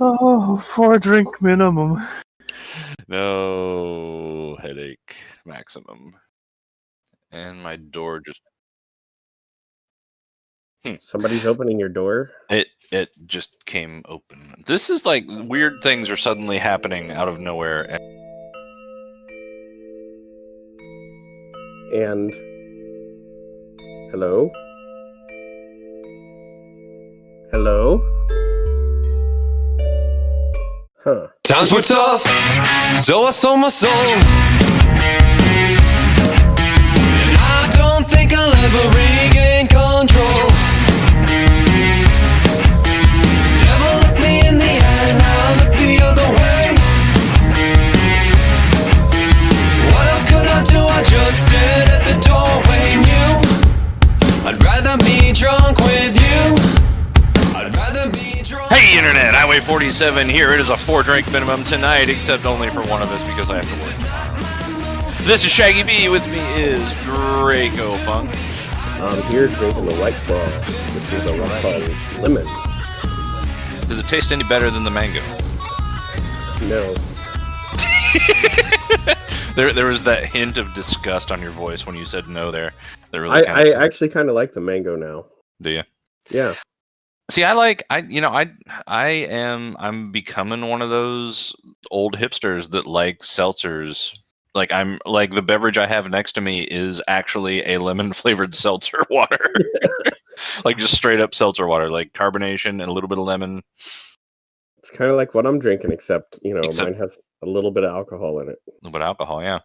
Oh, 4 drink minimum. No headache maximum. And my door just... Somebody's opening your door? It just came open. This is like weird things are suddenly happening out of nowhere. And hello? Hello? Huh. Times were tough, so I sold my soul. And I don't think I'll ever regain control. Devil looked me in the eye and I looked the other way. What else could I do? I just stood at the doorway and knew I'd rather be drunk with you. I'd rather be drunk. Hey Internet, Highway 47 here. It is a 4-drink minimum tonight, except only for one of us because I have to work. This is Shaggy B. With me is Dracofunk. I'm here drinking the White Claw, which is a one called lemon. Does it taste any better than the mango? No. There was that hint of disgust on your voice when you said no there. I actually kind of like the mango now. Do you? Yeah. See, I'm becoming one of those old hipsters that like seltzers. Like I'm like the beverage I have next to me is actually a lemon flavored seltzer water. Like just straight up seltzer water, like carbonation and a little bit of lemon. It's kind of like what I'm drinking, except mine has a little bit of alcohol in it. A little bit of alcohol, yeah.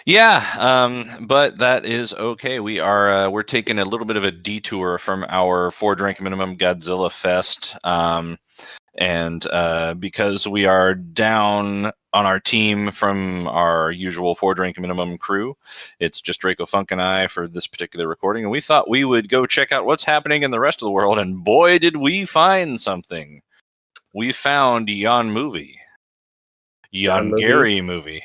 Yeah, but that is okay. We're taking a little bit of a detour from our 4-drink minimum Godzilla Fest, and because we are down on our team from our usual 4-drink minimum crew, it's just Dracofunk and I for this particular recording, and we thought we would go check out what's happening in the rest of the world, and boy, did we find something. We found Yongary movie.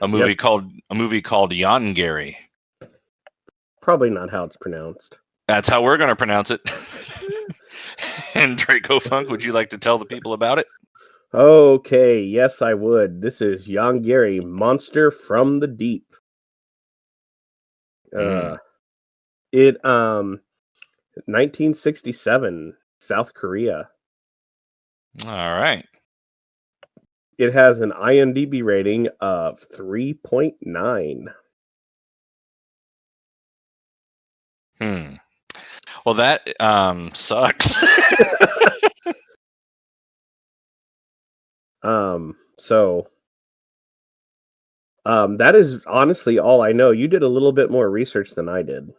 A movie called Yongary. Probably not how it's pronounced. That's how we're going to pronounce it. And Dracofunk, would you like to tell the people about it? Okay, yes, I would. This is Yongary, Monster from the Deep. It 1967, South Korea. All right. It has an IMDb rating of 3.9. Well, that sucks. That is honestly all I know. You did a little bit more research than I did.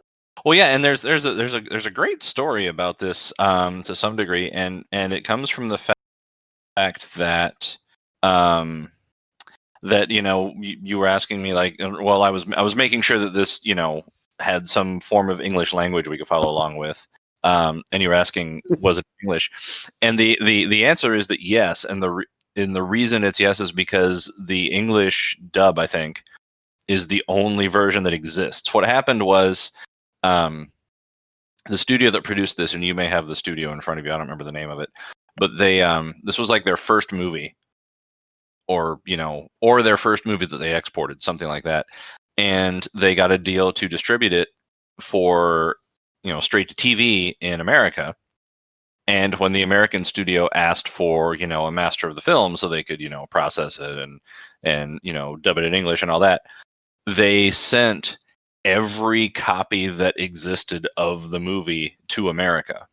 Well, yeah, and there's a great story about this to some degree, and it comes from the fact that that you were asking me like, well, I was making sure that this had some form of English language we could follow along with, and you were asking, was it English? And the answer is that yes, and the reason it's yes is because the English dub, I think, is the only version that exists. What happened was the studio that produced this, and you may have the studio in front of you, I don't remember the name of it, but they this was like their first movie, or their first movie that they exported, something like that, and they got a deal to distribute it for straight to TV in America. And when the American studio asked for a master of the film so they could process it and dub it in English and all that, they sent every copy that existed of the movie to America.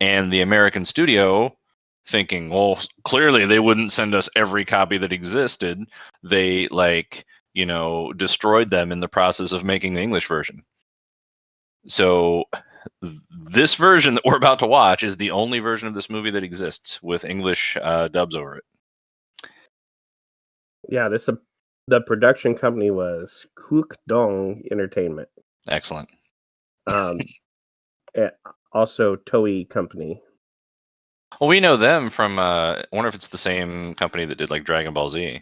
And the American studio, thinking, well, clearly they wouldn't send us every copy that existed, they destroyed them in the process of making the English version. So this version that we're about to watch is the only version of this movie that exists with English dubs over it. Yeah, the production company was Keukdong Entertainment. Excellent. Also Toei Company. Well, we know them from. I wonder if it's the same company that did like Dragon Ball Z.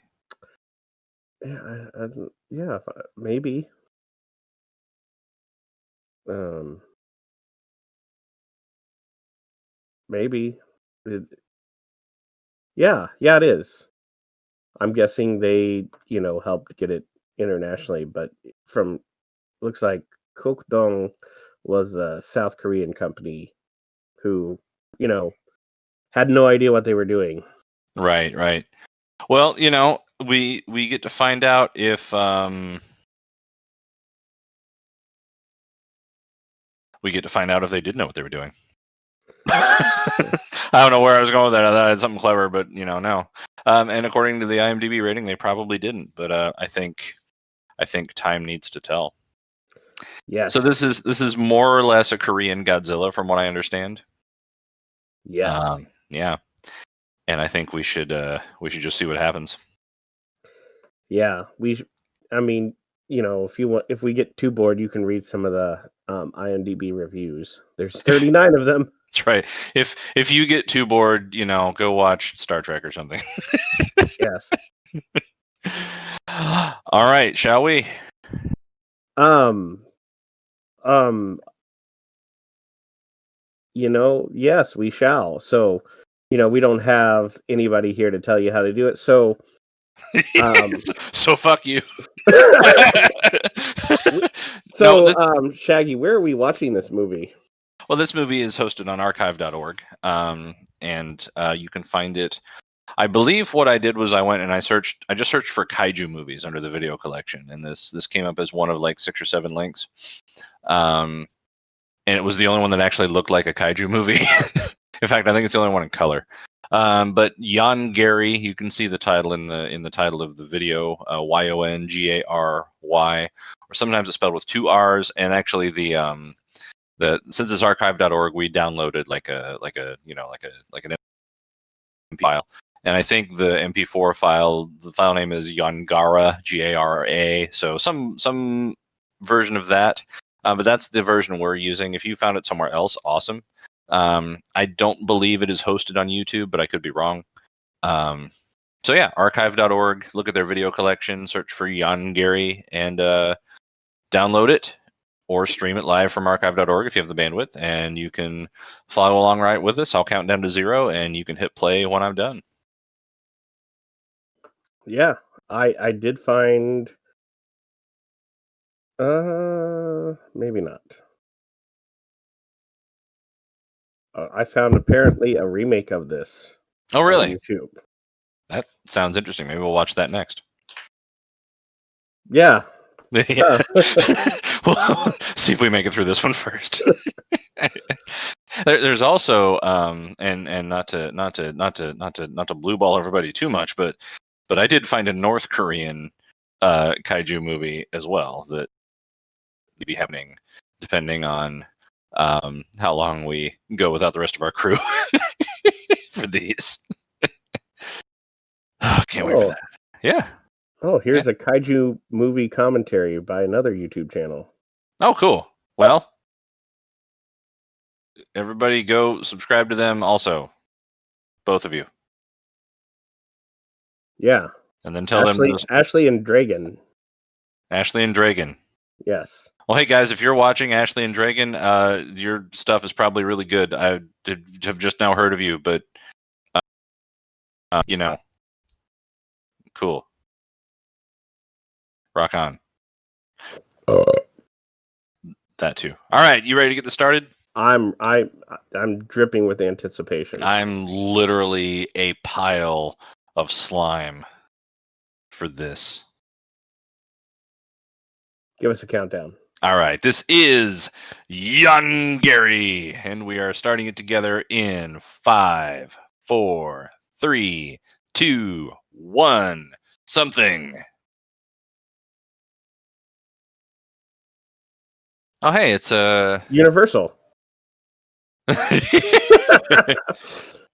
Yeah, maybe. maybe. Yeah, it is. I'm guessing they, helped get it internationally, but from looks like Keukdong was a South Korean company who, had no idea what they were doing. Right. Well, we get to find out if they did know what they were doing. I don't know where I was going with that. I thought I had something clever, but no. And according to the IMDb rating, they probably didn't. But I think time needs to tell. Yes. So this is more or less a Korean Godzilla, from what I understand. Yes. Yeah. And I think we should just see what happens. Yeah, I mean, if we get too bored, you can read some of the IMDb reviews. There's 39 of them. That's right. If you get too bored, go watch Star Trek or something. Yes. All right, shall we? Yes, we shall. So, we don't have anybody here to tell you how to do it. So, so fuck you. So, Shaggy, where are we watching this movie? Well, this movie is hosted on archive.org, and you can find it. I believe what I did was I went and I just searched for kaiju movies under the video collection, and this came up as one of like 6 or 7 links. And it was the only one that actually looked like a kaiju movie. In fact, I think it's the only one in color. But Yongary, you can see the title in the title of the video, Yongary, or sometimes it's spelled with 2 R's. And actually, since it's archive.org, we downloaded like an MP file. And I think the MP4 file, the file name is Yongara, Gara. So some version of that. But that's the version we're using. If you found it somewhere else, awesome. I don't believe it is hosted on YouTube, but I could be wrong. So yeah, archive.org, look at their video collection, search for Yongary, and download it or stream it live from archive.org if you have the bandwidth, and you can follow along right with us. I'll count down to 0, and you can hit play when I'm done. Yeah, I did find... maybe not. I found apparently a remake of this. Oh, really? On YouTube. That sounds interesting. Maybe we'll watch that next. Yeah. Yeah. Well, see if we make it through this one first. There's also and not to blue ball everybody too much, but I did find a North Korean kaiju movie as well that may be happening depending on how long we go without the rest of our crew for these. Can't wait for that. Yeah. Oh, here's a kaiju movie commentary by another YouTube channel. Oh, cool. Well, everybody go subscribe to them also. Both of you. Yeah. And then tell them... Ashley and Dragon. Ashley and Dragon. Yes. Well, hey, guys, if you're watching Ashley and Dragon, your stuff is probably really good. I have just now heard of you, but, cool. Rock on. That too. All right, you ready to get this started? I'm dripping with anticipation. I'm literally a pile of slime for this. Give us a countdown. All right, this is Yongary, and we are starting it together in 5, 4, 3, 2, 1. Something. Oh, hey, it's Universal.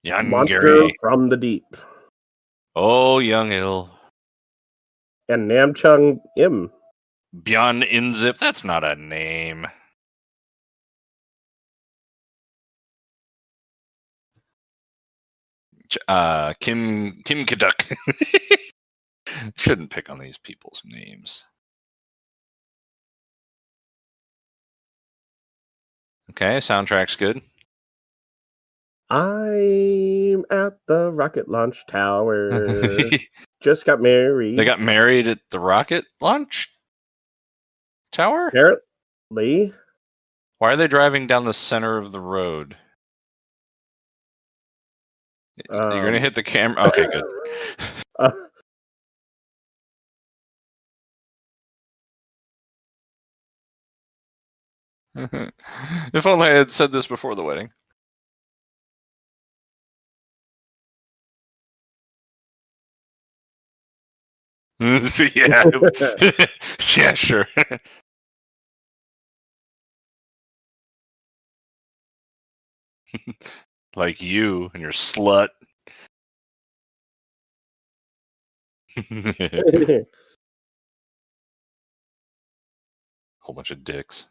Monster from the Deep. Oh, Young Il. And Namchung Im. Byon Inzip. That's not a name. Kim Kaduk. Shouldn't pick on these people's names. Okay, soundtrack's good. I'm at the rocket launch tower. Just got married. They got married at the rocket launch tower? Apparently. Why are they driving down the center of the road? You're going to hit the camera? Okay, good. Uh, If only I had said this before the wedding. So, yeah. Yeah, sure. Like you and your slut. Whole bunch of dicks.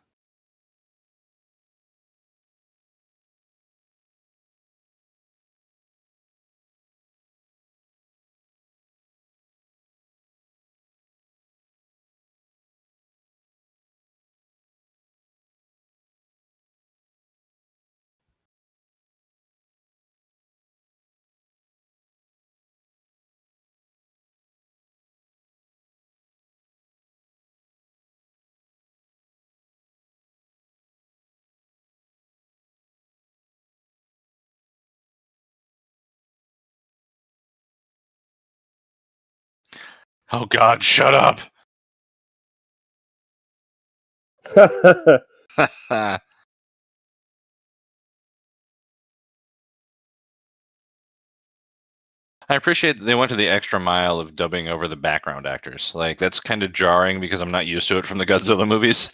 Oh God, shut up. I appreciate that they went to the extra mile of dubbing over the background actors. Like, that's kind of jarring because I'm not used to it from the Godzilla movies.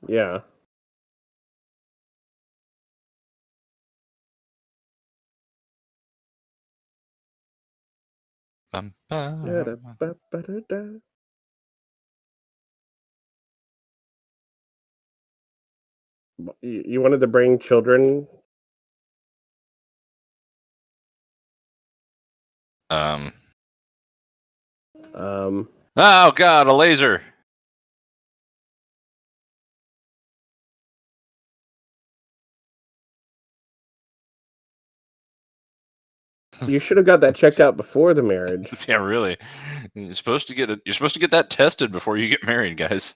yeah. Bum, bum. Da-da-ba-ba-da-da. You wanted to bring children? Oh God, a laser. You should have got that checked out before the marriage. Yeah, really. You're supposed to get that tested before you get married, guys.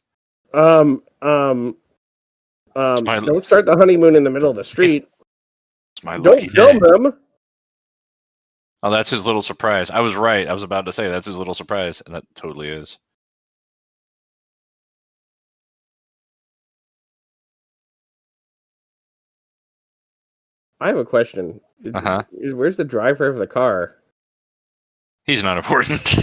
Don't start the honeymoon in the middle of the street. It's my Don't lucky film day. them. Oh, that's his little surprise. I was right. I was about to say that's his little surprise, and that totally is. I have a question. Uh-huh. Where's the driver of the car? He's not important.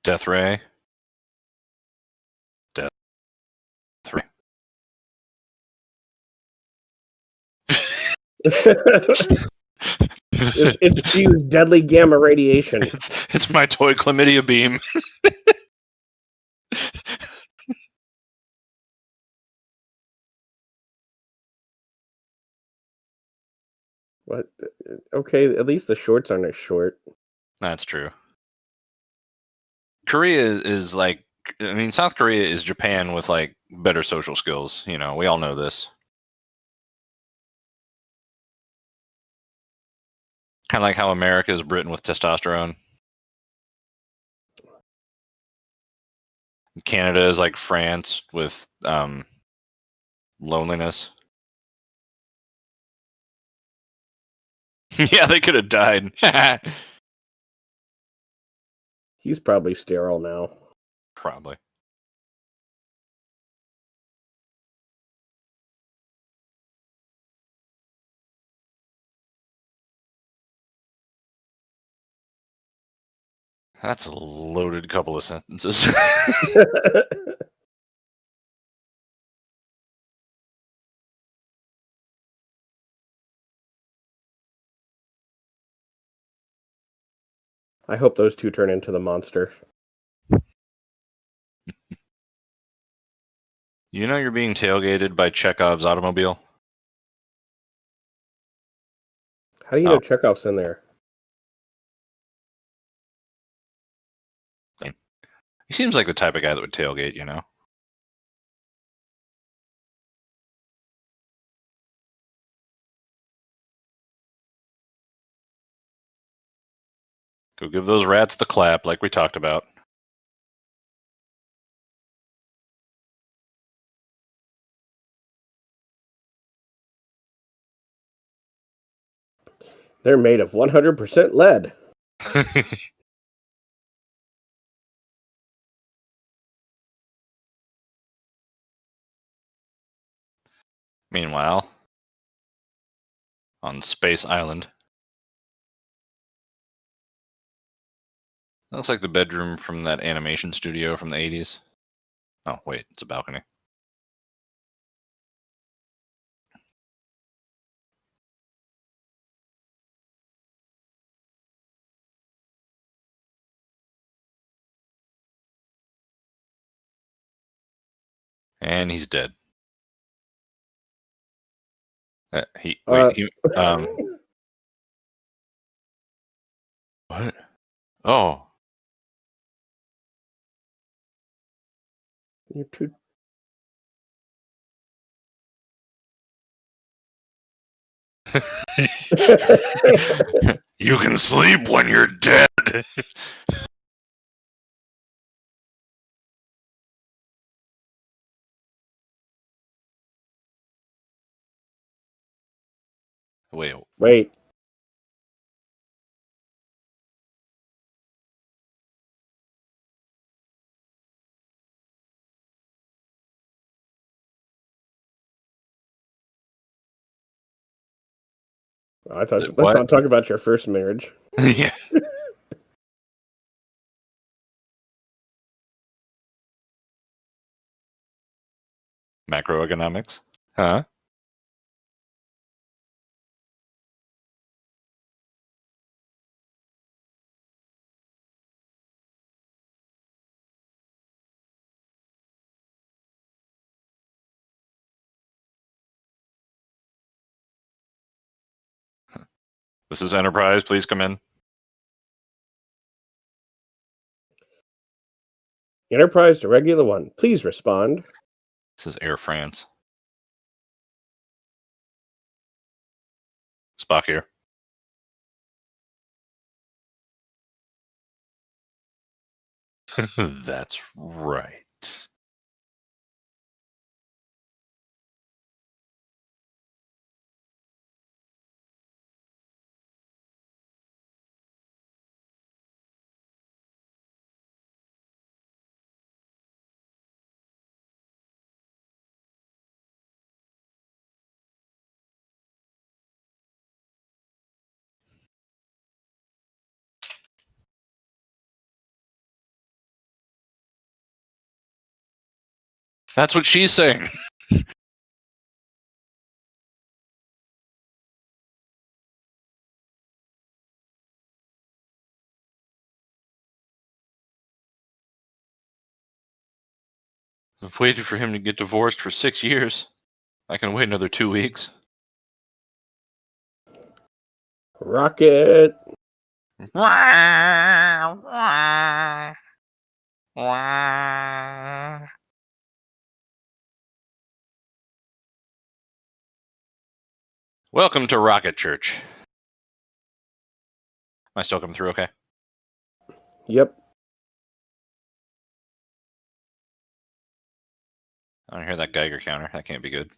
Death Ray. Death Ray. It's fused deadly gamma radiation. It's my toy chlamydia beam. What? Okay, at least the shorts aren't as short. That's true. Korea is like, I mean, South Korea is Japan with like better social skills. You know, we all know this. Kind of like how America is Britain with testosterone. Canada is like France with loneliness. Yeah, they could have died. He's probably sterile now. Probably. That's a loaded couple of sentences. I hope those two turn into the monster. You know you're being tailgated by Chekhov's automobile? How do you know Chekhov's in there? He seems like the type of guy that would tailgate, you know? Go give those rats the clap like we talked about. They're made of 100% lead. Meanwhile, on Space Island, that looks like the bedroom from that animation studio from the 80s. Oh, wait, it's a balcony. And he's dead. What? Oh. You're too... You can sleep when you're dead. Wait. I thought let's not talk about your first marriage. Yeah. Macroeconomics? Huh? This is Enterprise. Please come in. Enterprise to regular one. Please respond. This is Air France. Spock here. That's right. That's what she's saying. I've waited for him to get divorced for 6 years. I can wait another 2 weeks. Rocket. Welcome to Rocket Church. Am I still coming through okay? Yep. I don't hear that Geiger counter. That can't be good.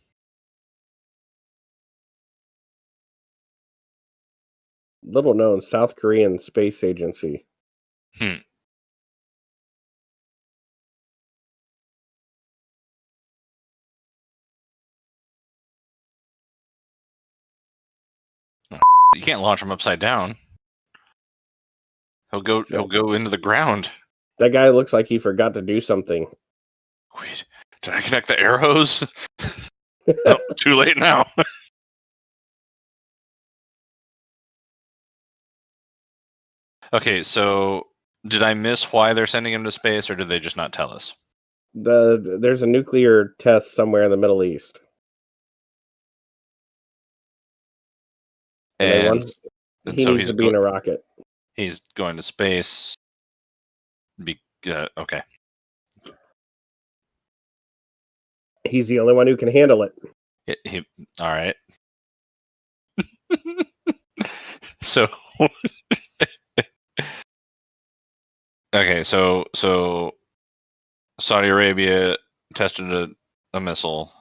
Little known South Korean space agency. You can't launch him upside down. He'll go into the ground. That guy looks like he forgot to do something. Wait, did I connect the air hose? Oh, too late now. Okay, so did I miss why they're sending him to space, or did they just not tell us? There's a nuclear test somewhere in the Middle East. And they want, and he so needs to be in a rocket. he's going to space. Okay. He's the only one who can handle it. All right. So okay, so Saudi Arabia tested a missile,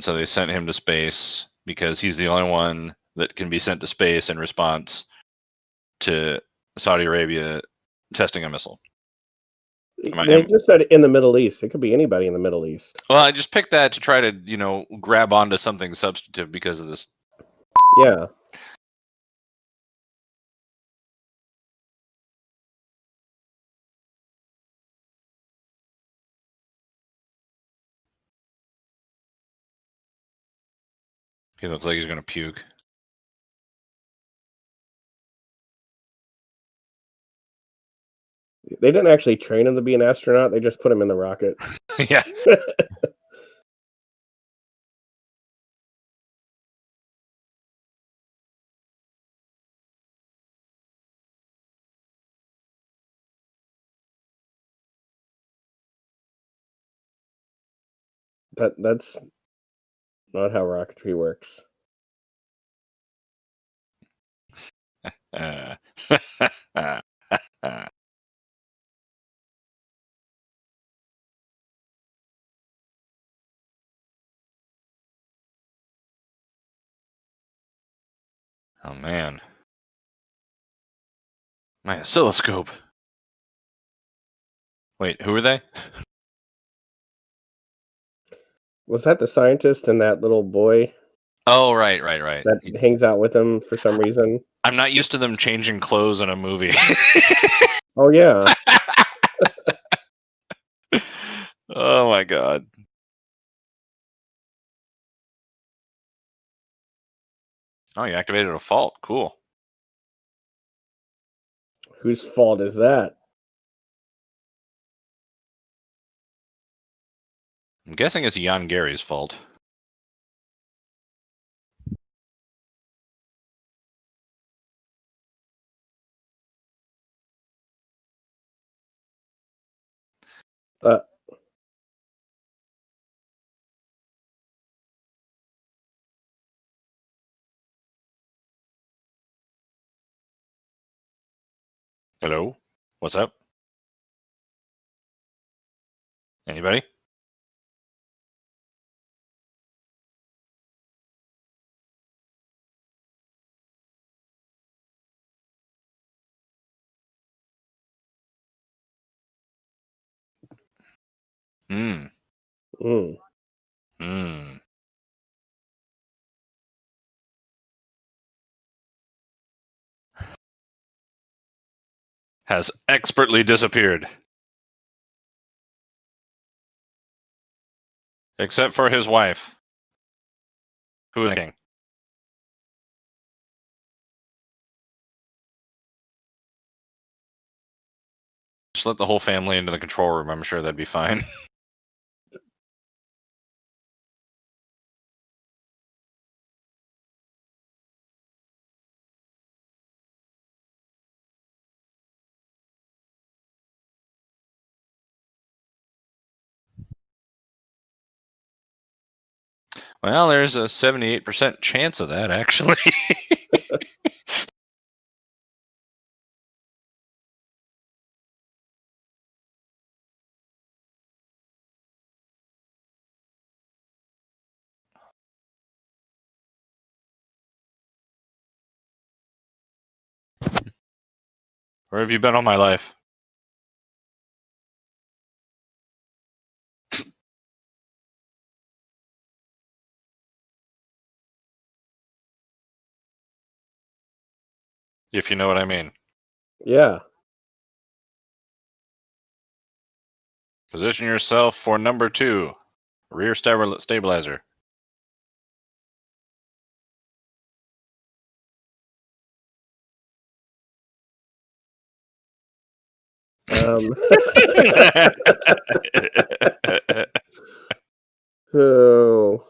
so they sent him to space because he's the only one that can be sent to space in response to Saudi Arabia testing a missile. They just said in the Middle East. It could be anybody in the Middle East. Well, I just picked that to try to, grab onto something substantive because of this. Yeah. He looks like he's going to puke. They didn't actually train him to be an astronaut. They just put him in the rocket. Yeah. That's not how rocketry works. Oh man, my oscilloscope. Wait, who are they? Was that the scientist and that little boy Oh, right. that hangs out with him for some reason? I'm not used to them changing clothes in a movie. Oh yeah. Oh my god. Oh, you activated a fault. Cool. Whose fault is that? I'm guessing it's Yongary's fault. Hello? What's up? Anybody? Hmm. Mm. Hmm. Has expertly disappeared. Except for his wife. Who is king? Just let the whole family into the control room. I'm sure that'd be fine. Well, there's a 78% chance of that, actually. Where have you been all my life? If you know what I mean. Yeah. Position yourself for number 2. Rear stabilizer. Oh.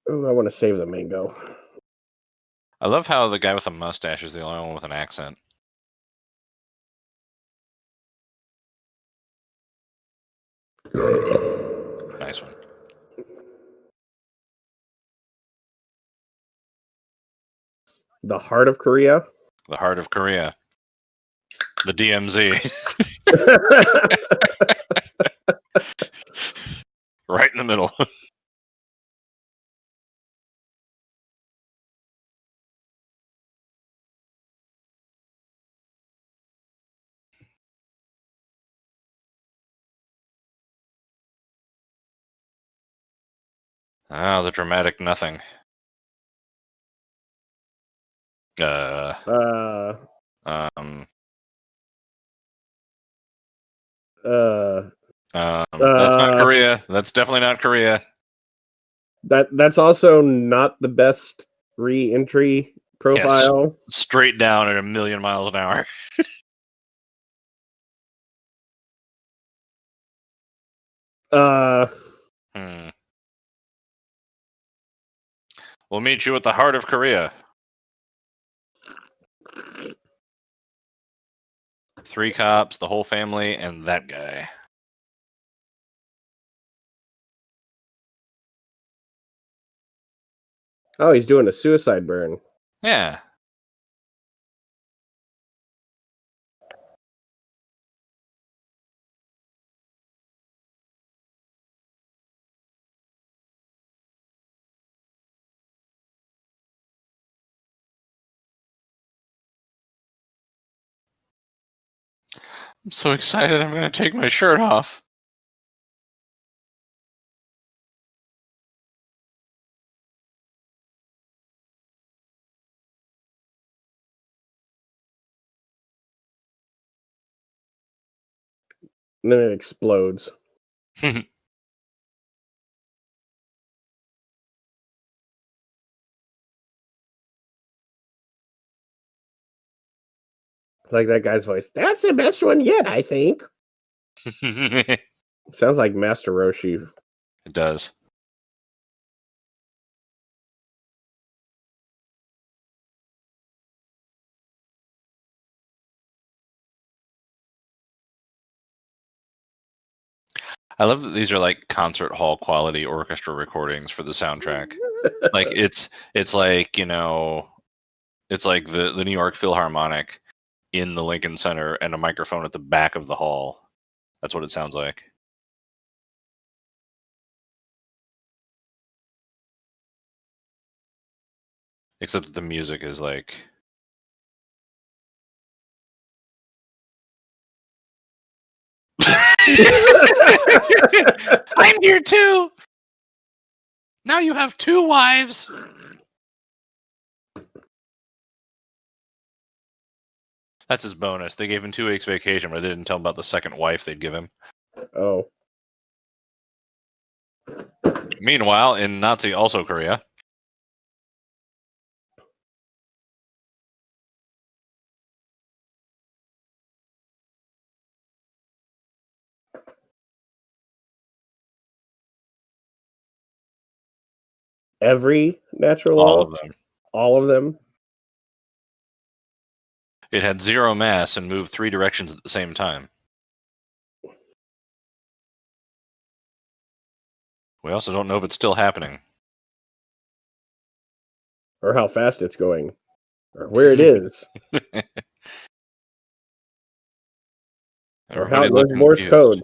Oh, I want to save the mango. I love how the guy with a mustache is the only one with an accent. Nice one. The heart of Korea. The heart of Korea. The DMZ. Right in the middle. Ah, the dramatic nothing. uh, Um, uh, that's not Korea. That's definitely not Korea. that's also not the best re-entry profile. Yes, straight down at 1,000,000 miles an hour. Hmm. We'll meet you at the heart of Korea. 3 cops, the whole family, and that guy. Oh, he's doing a suicide burn. Yeah. I'm so excited I'm going to take my shirt off. And then it explodes. Like that guy's voice. That's the best one yet, I think. It Sounds like Master Roshi. does. I love that these are like concert hall quality orchestra recordings for the soundtrack. Like it's like, you know, it's like the New York Philharmonic in the Lincoln Center and a microphone at the back of the hall. That's what it sounds like. Except that the music is like I'm here too. Now you have 2 wives. That's his bonus. They gave him 2 weeks vacation, but they didn't tell him about the second wife they'd give him. Oh. Meanwhile, in Nazi also Korea. Every natural All law? of them. All of them? It had 0 mass and moved 3 directions at the same time. We also don't know if it's still happening. Or how fast it's going. Or where it is. Or how it knows Morse code.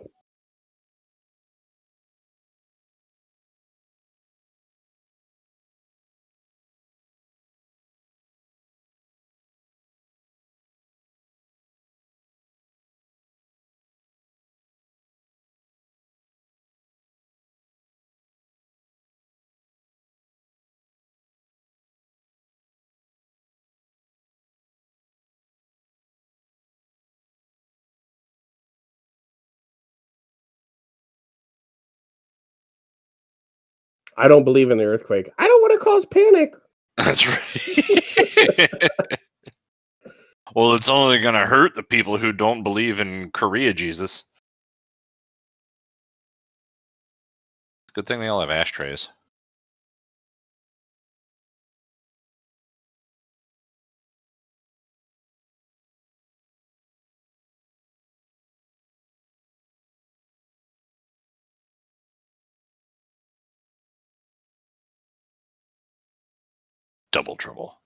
I don't believe in the earthquake. I don't want to cause panic. That's right. Well, it's only going to hurt the people who don't believe in Korea Jesus. Good thing they all have ashtrays. Double trouble.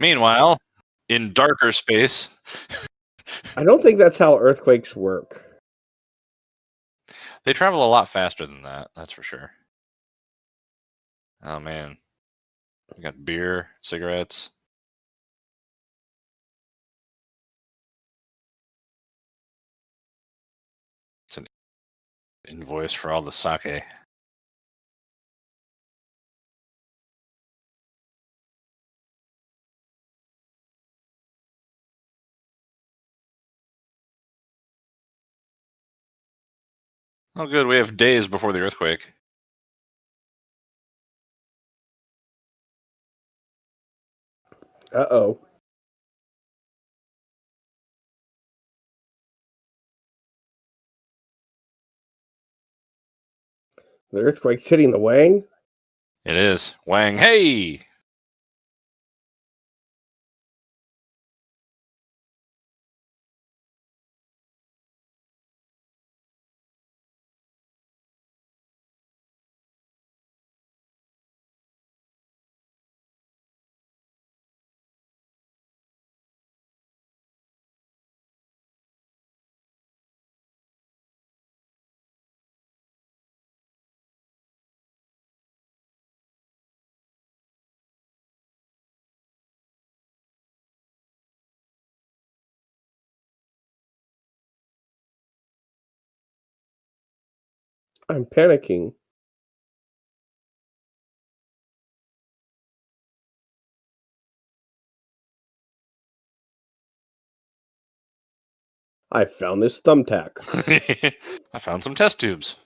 Meanwhile, in darker space, I don't think that's how earthquakes work. they travel a lot faster than that, that's for sure. Oh man. We got beer, cigarettes. It's an invoice for all the sake. Oh good, we have days before the earthquake. Uh-oh. The earthquake's hitting the Wang? It is. Wang, hey! I'm panicking. I found this thumbtack. I found some test tubes.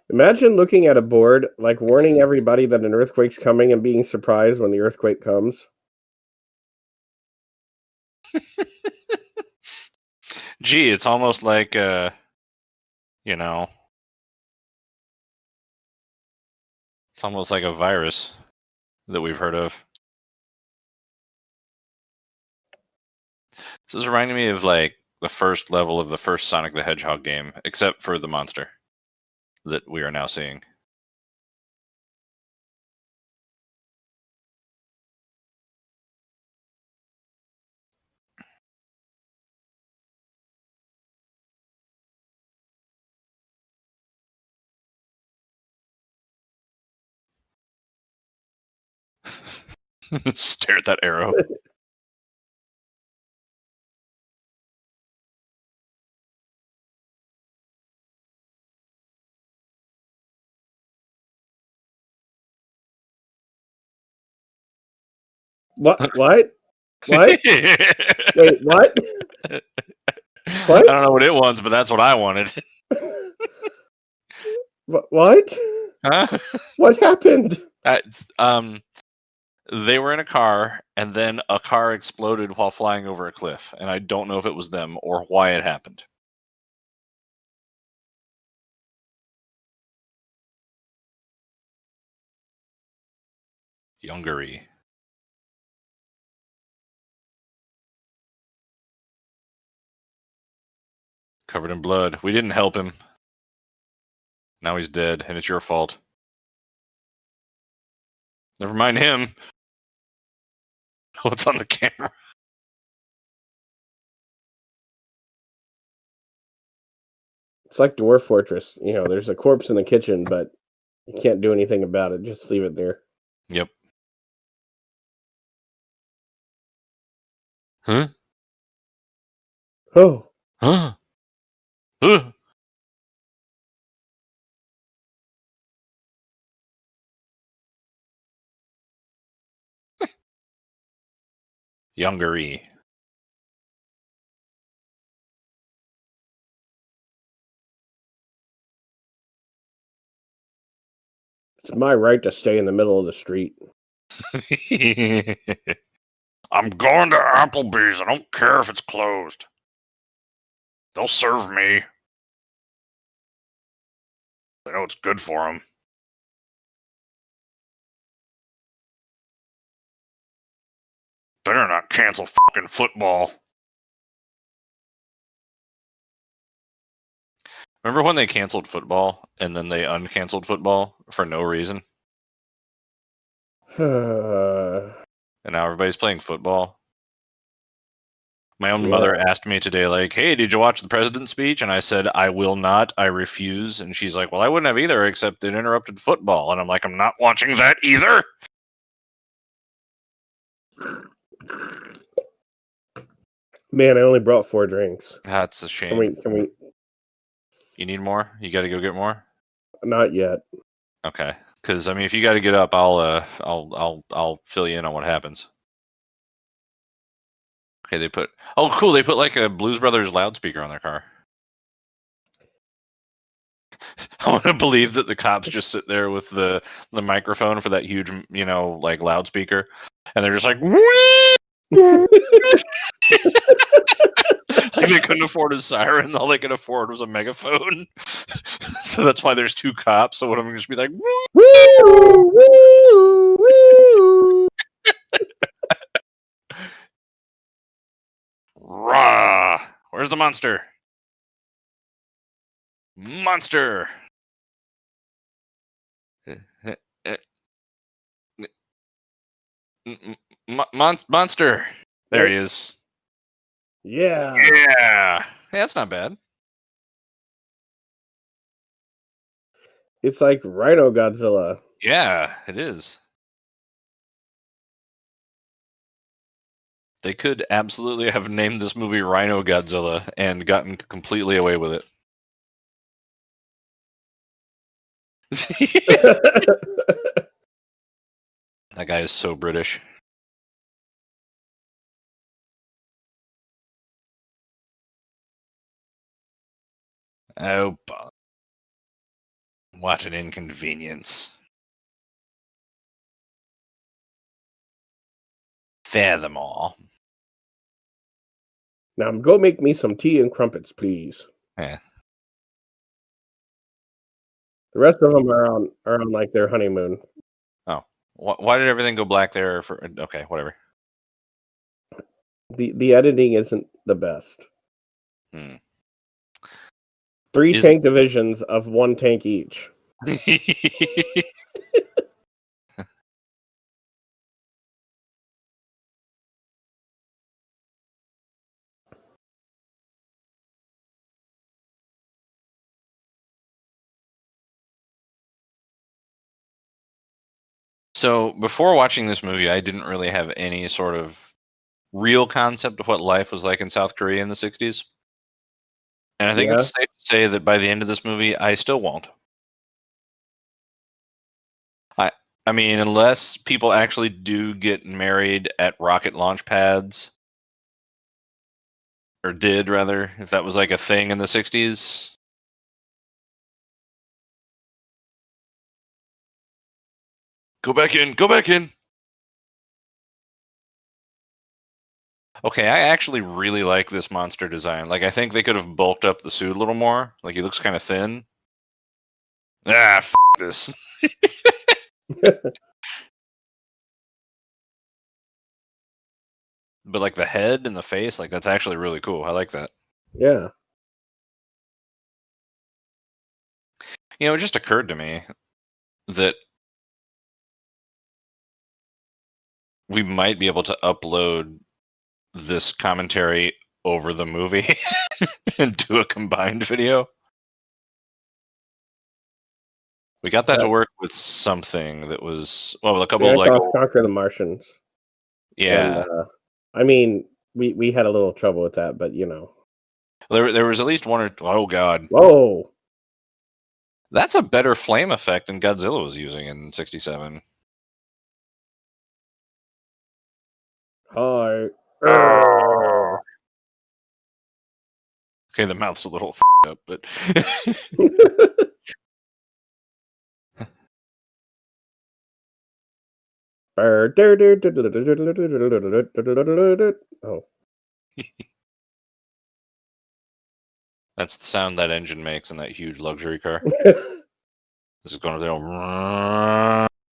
Imagine looking at a board, like warning everybody that an earthquake's coming and being surprised when the earthquake comes. Gee, it's almost like, you know, it's almost like a virus that we've heard of. This is reminding me of like the first level of the first Sonic the Hedgehog game, except for the monster that we are now seeing. Stare at that arrow. What? What? What? Wait, what? I don't know what it wants, but that's what I wanted. What? Huh? What happened? They were in a car, and then a car exploded while flying over a cliff, and I don't know if it was them or why it happened. Yongary. Covered in blood. We didn't help him. Now he's dead, and it's your fault. Never mind him. What's on the camera? It's like Dwarf Fortress. You know, there's a corpse in the kitchen, but you can't do anything about it. Just leave it there. Yep. Huh? Oh, Huh? Huh? Yongary. it's my right to stay in the middle of the street. I'm going to Applebee's. I don't care if it's closed. They'll serve me. I know it's good for them. Better not cancel fucking football. Remember when they canceled football and then they uncanceled football for no reason? And now everybody's playing football. My own mother asked me today, like, hey, did you watch the president's speech? And I said, I will not. I refuse. And she's like, well, I wouldn't have either, except it interrupted football. And I'm like, I'm not watching that either. Man, I only brought 4 drinks. That's a shame. Can we? You need more? You got to go get more? Not yet. Okay. Because, I mean, if you got to get up, I'll fill you in on what happens. Okay, they put... Oh, cool. They put, like, a Blues Brothers loudspeaker on their car. I want to believe that the cops just sit there with the microphone for that huge, you know, like, loudspeaker. And they're just like, whee! Like they couldn't afford a siren. All they could afford was a megaphone. So that's why there's 2 cops. So one of them just be like, woo! Woo! Woo! Woo! Rah! Where's the monster? Monster! Monster! There he is. Yeah. Yeah! Hey, that's not bad. It's like Rhino Godzilla. Yeah, it is. They could absolutely have named this movie Rhino Godzilla and gotten completely away with it. That guy is so British. Oh, what an inconvenience. Furthermore. Now go make me some tea and crumpets, please. Yeah. The rest of them are on like their honeymoon. Oh, why did everything go black there? Okay, whatever. The editing isn't the best. 3 tank divisions of 1 tank each. So before watching this movie, I didn't really have any sort of real concept of what life was like in South Korea in the 60s. And I think it's safe to say that by the end of this movie, I still won't. I mean, unless people actually do get married at rocket launch pads, or did rather, if that was like a thing in the 60s. Go back in, go back in. Okay, I actually really like this monster design. Like, I think they could have bulked up the suit a little more. Like, he looks kind of thin. Ah, f*** this. But, like, the head and the face, like, that's actually really cool. I like that. Yeah. You know, it just occurred to me that we might be able to upload this commentary over the movie and do a combined video. We got that to work with something that was, well, a couple of like Conquer the Martians. Yeah. And, I mean, we had a little trouble with that, but There was at least one or oh god, whoa, that's a better flame effect than Godzilla was using in '67. hi. Okay, the mouth's a little up, but Oh, that's the sound that engine makes in that huge luxury car. This is going to go.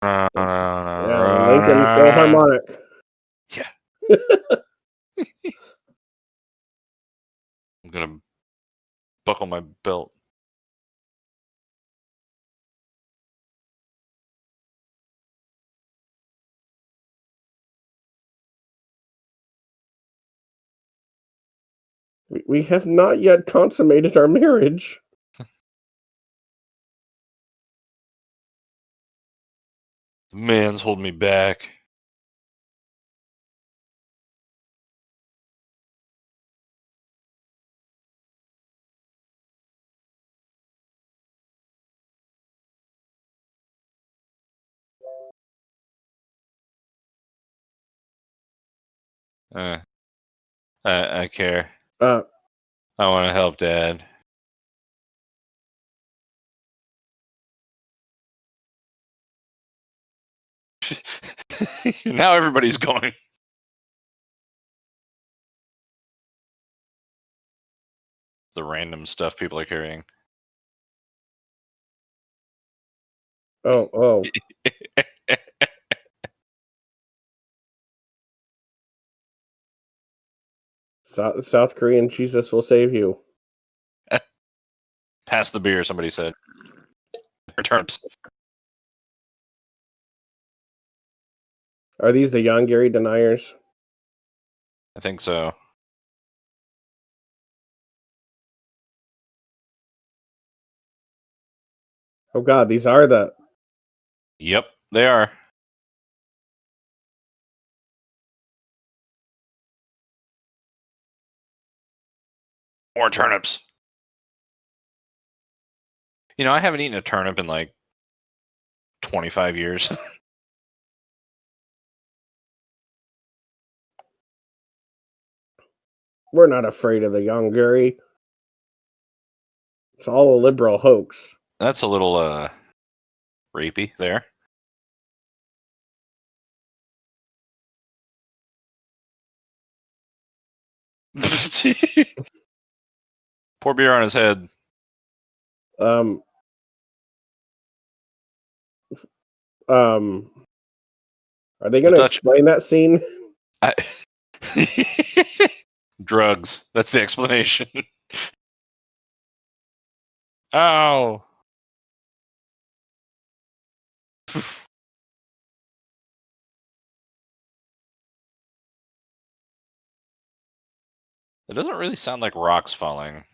yeah, Lincoln Philharmonic. Yeah. I'm gonna buckle my belt. We have not yet consummated our marriage. The man's holding me back. I care. Uh, I want to help Dad. Now everybody's going. The random stuff people are carrying. oh. South Korean Jesus will save you. Pass the beer, somebody said. Or turnips. Are these the Yongary deniers? I think so. Oh god, these are the... Yep, they are. More turnips. You know, I haven't eaten a turnip in like 25 years. We're not afraid of the Yongary. It's all a liberal hoax. That's a little rapey there. Pour beer on his head. Are they going to explain that scene? Drugs. That's the explanation. Ow. It doesn't really sound like rocks falling.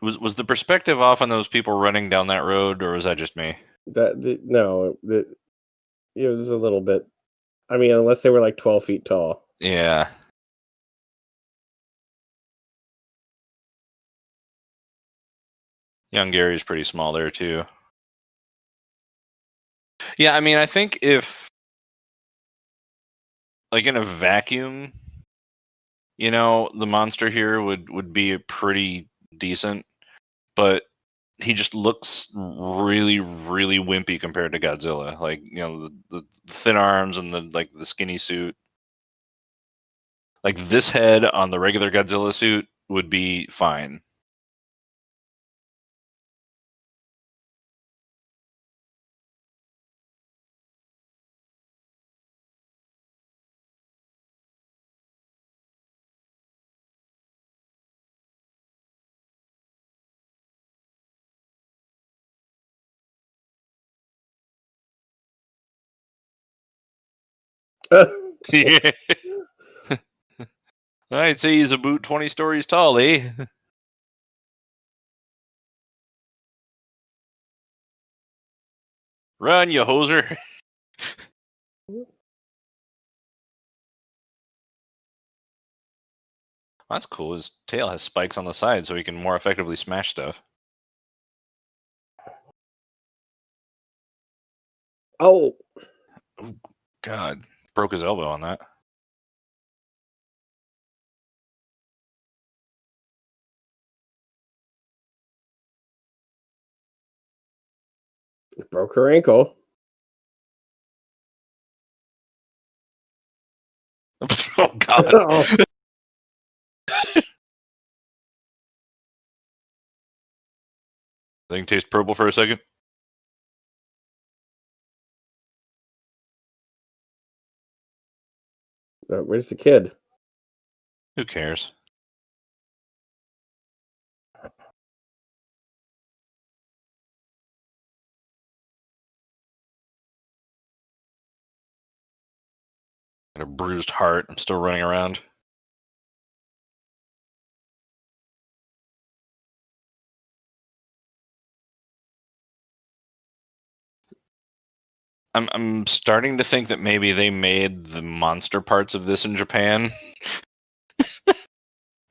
Was the perspective off on those people running down that road, or was that just me? No, it was a little bit. I mean, unless they were like 12 feet tall. Yeah. Young Gary's pretty small there too. Yeah, I mean, I think if, like, in a vacuum, you know, the monster here would be pretty decent, but he just looks really, really wimpy compared to Godzilla. Like, you know, the thin arms and the skinny suit. Like, this head on the regular Godzilla suit would be fine. Yeah. I'd say he's about 20 stories tall, eh? Run, you hoser! That's cool. His tail has spikes on the side, so he can more effectively smash stuff. Oh, God, broke his elbow on that. broke her ankle. Oh God! Oh, Thing taste purple for a second. where's the kid? Who cares? Got a bruised heart. I'm still running around. I'm starting to think that maybe they made the monster parts of this in Japan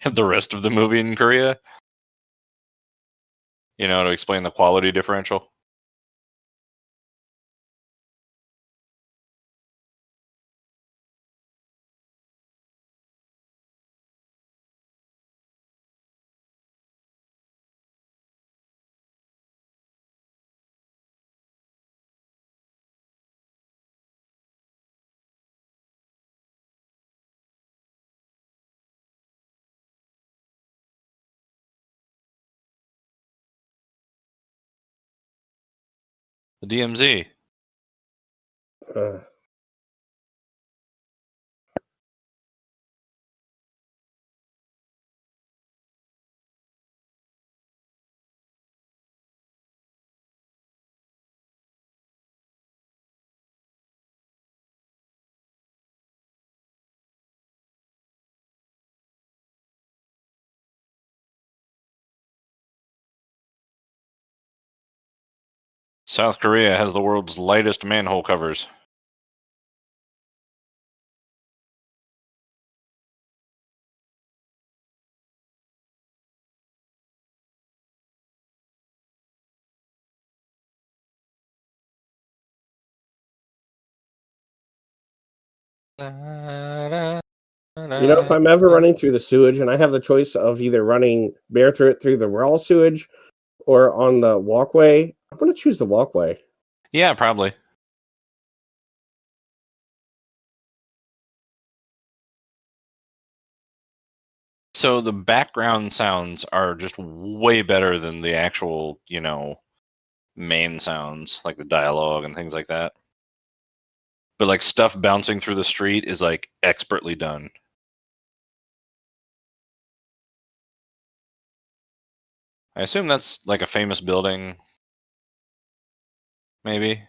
and the rest of the movie in Korea. You know, to explain the quality differential. The DMZ. Uh, South Korea has the world's lightest manhole covers. if I'm ever running through the sewage and I have the choice of either running bare through the raw sewage or on the walkway, I'm going to choose the walkway. Yeah, probably. So the background sounds are just way better than the actual, main sounds, like the dialogue and things like that. But like stuff bouncing through the street is like expertly done. I assume that's like a famous building, maybe.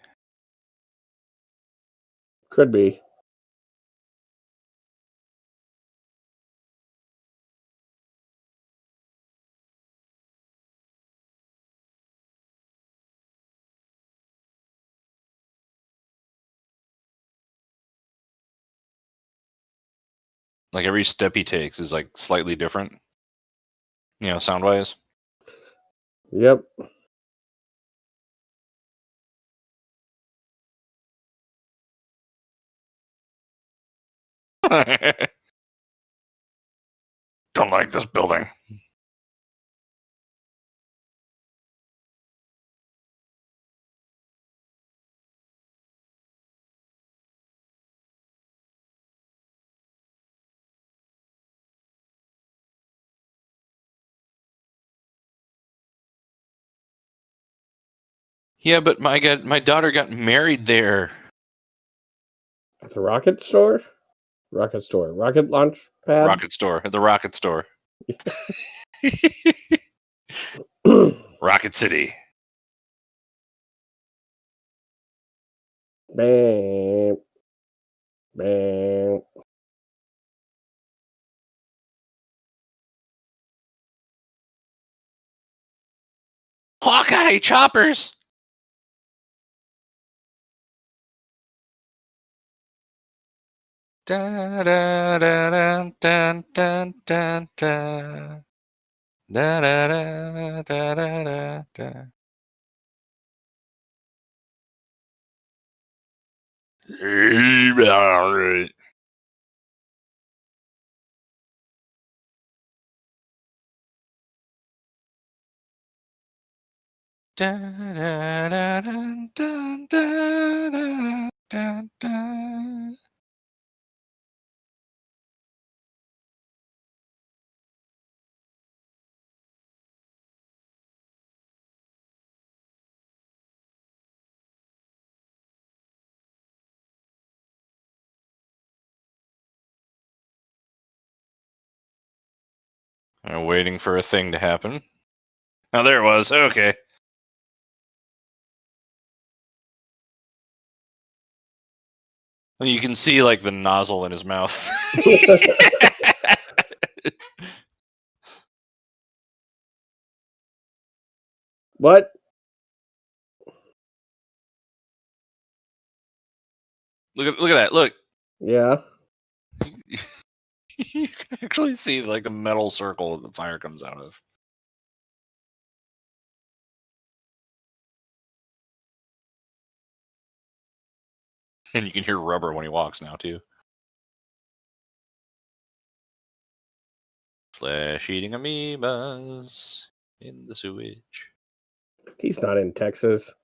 Could be. Like every step he takes is like slightly different, sound wise. Yep. Don't like this building. Yeah, but my daughter got married there. At the rocket store? Rocket launch pad? Rocket store. At the rocket store. Rocket City. Bam. Bam. Hawkeye choppers. Da da da da da da da da. Da da da da da da da. Da da da da da da da da. I'm waiting for a thing to happen. Oh, there it was. Okay. You can see like the nozzle in his mouth. What? Look at that. Look. Yeah. You can actually see like the metal circle that the fire comes out of. And you can hear rubber when he walks now too. Flesh-eating amoebas in the sewage. He's not in Texas.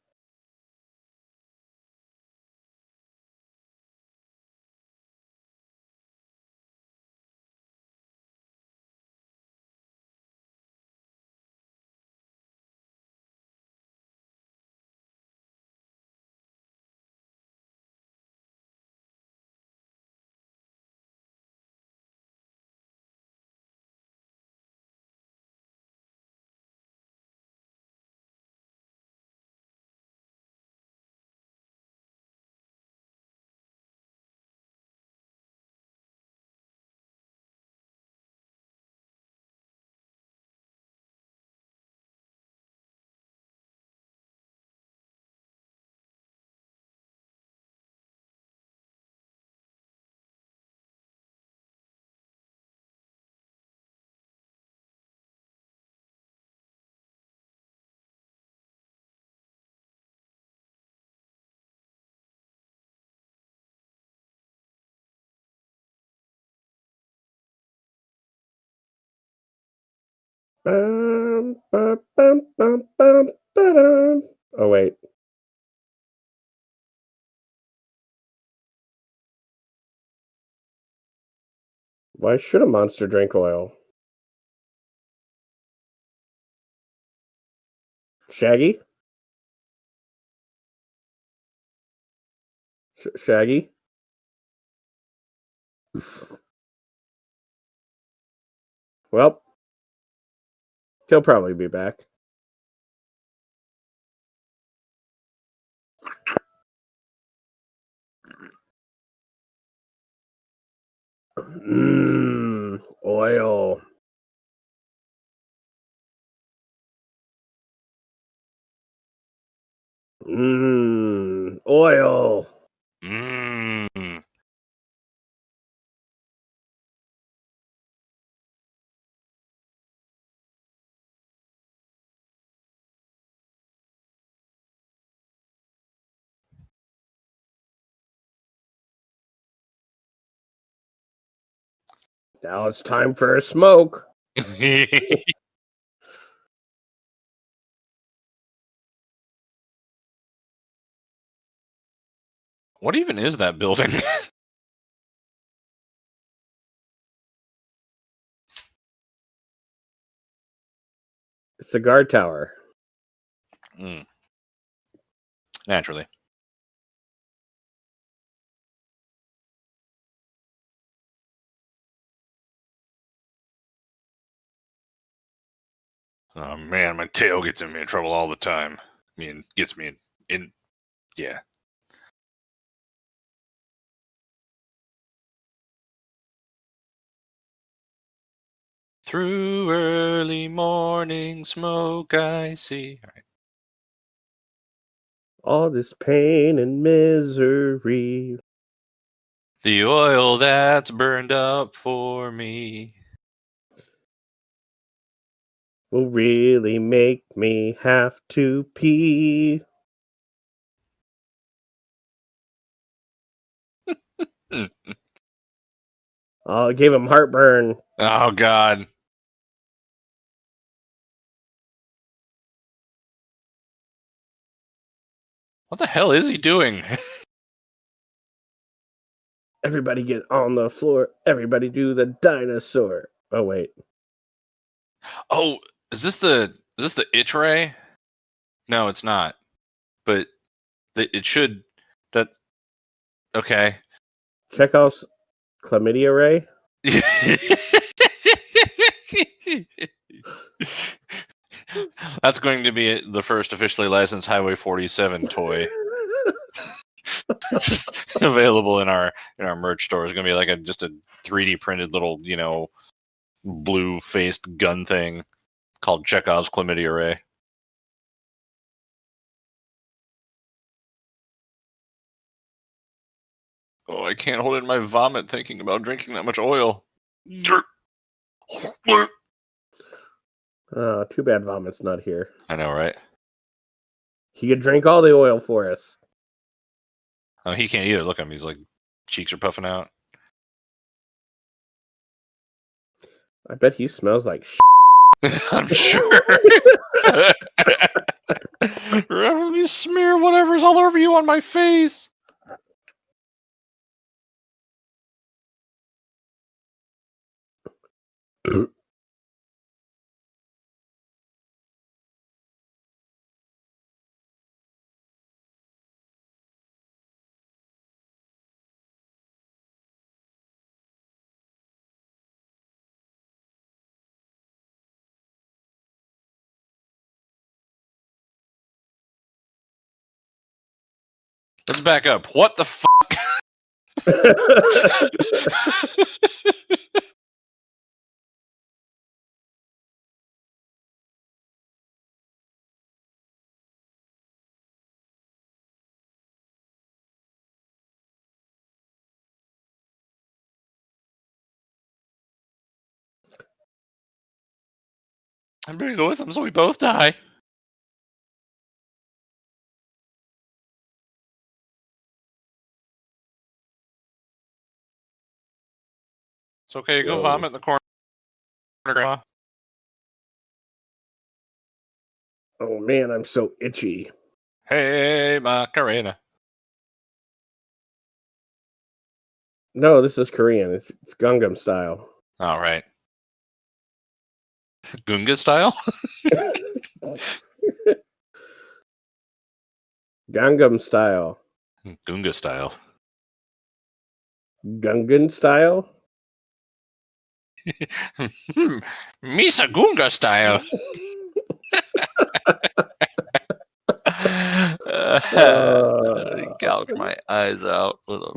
Ba-dum. Oh, wait. Why should a monster drink oil? Shaggy? Shaggy? Well, he'll probably be back. Oil. Oil. Mmm. Now it's time for a smoke. What even is that building? It's the guard tower. Naturally. Oh man, my tail gets me in trouble all the time. I mean, gets me in yeah. Through early morning smoke I see. All right. All this pain and misery. The oil that's burned up for me. Will really make me have to pee. Oh, it gave him heartburn. Oh, God. What the hell is he doing? Everybody get on the floor. Everybody do the dinosaur. Oh, wait. Oh, is this the itch ray? No, it's not. But it should. That okay. Chekhov's chlamydia ray. That's going to be the first officially licensed Highway 47 toy. Just available in our merch store. It's gonna be like just a 3D printed little, blue faced gun thing called Chekhov's chlamydia ray. Oh, I can't hold in my vomit thinking about drinking that much oil. Too bad Vomit's not here. I know, right? He could drink all the oil for us. Oh, he can't either. Look at him. He's like, cheeks are puffing out. I bet he smells like I'm sure. Let me smear whatever's all over you on my face. Let's back up. What the fuck? I'm gonna go with him so we both die. It's okay. Go Yo. vomit in the corner, Grandma. Oh man, I'm so itchy. Hey, Macarena. No, this is Korean. It's Gangnam Style. All right. Gunga style? Gangnam Style. Gunga style. Gungan Style. Misa Gunga style. Gouge my eyes out with a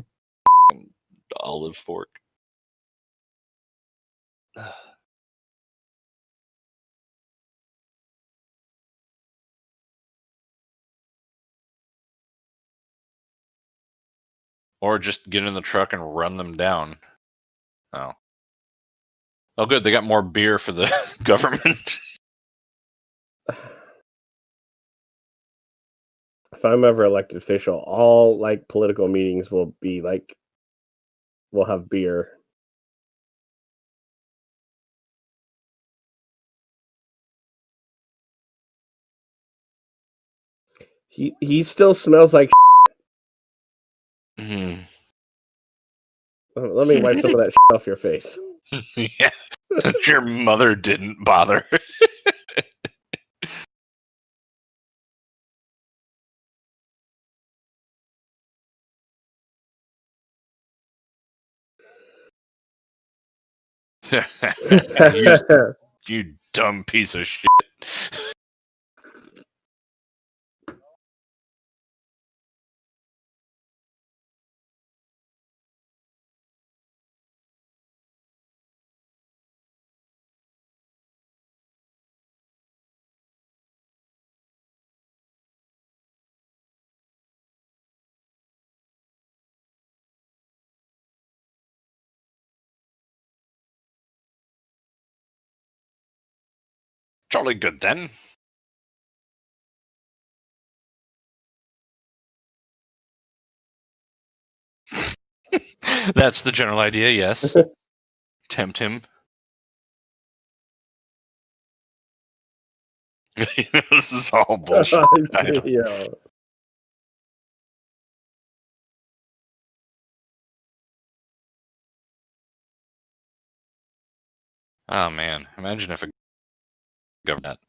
olive fork. Or just get in the truck and run them down. Oh. Oh, good. They got more beer for the government. If I'm ever elected official, all like political meetings will be like, we'll have beer. He still smells like. Mm. Let me wipe some of that off your face. Yeah. Your mother didn't bother. you dumb piece of shit. Jolly good then. That's the general idea, yes. Tempt him. This is all bullshit. Yeah. Oh man, imagine if a government.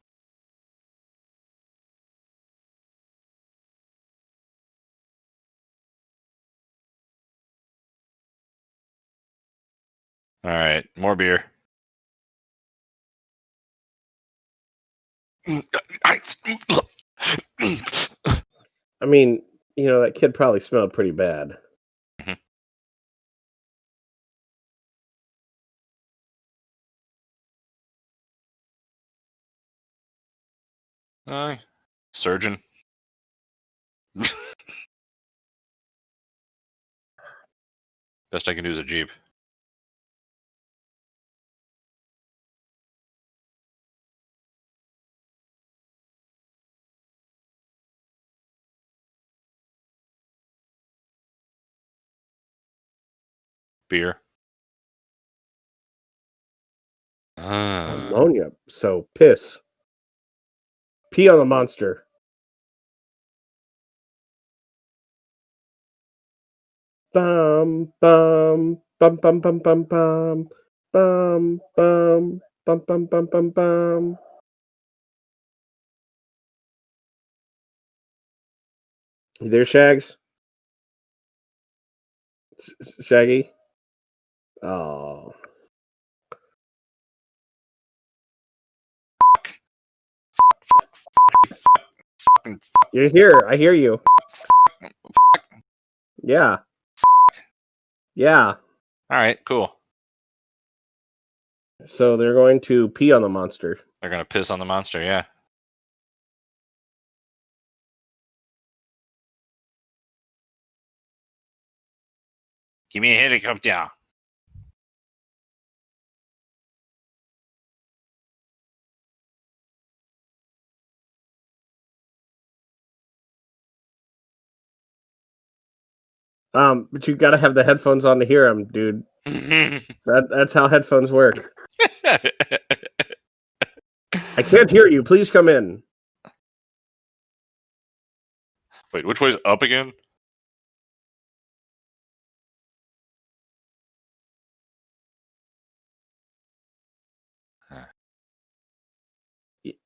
All right, more beer. I mean, that kid probably smelled pretty bad. Surgeon. Best I can do is a Jeep. Beer. Ammonia. So piss. Pee on the monster. Bum bum bum bum bum bum bum bum bum bum bum bum bum bum. You there, Shags? Shaggy? Oh. You're here. I hear you. Yeah. Yeah. All right, cool. So they're going to pee on the monster. They're gonna piss on the monster, yeah. Give me a helicopter. But you gotta have the headphones on to hear them, dude. That's how headphones work. I can't hear you. Please come in. Wait, which way's up again?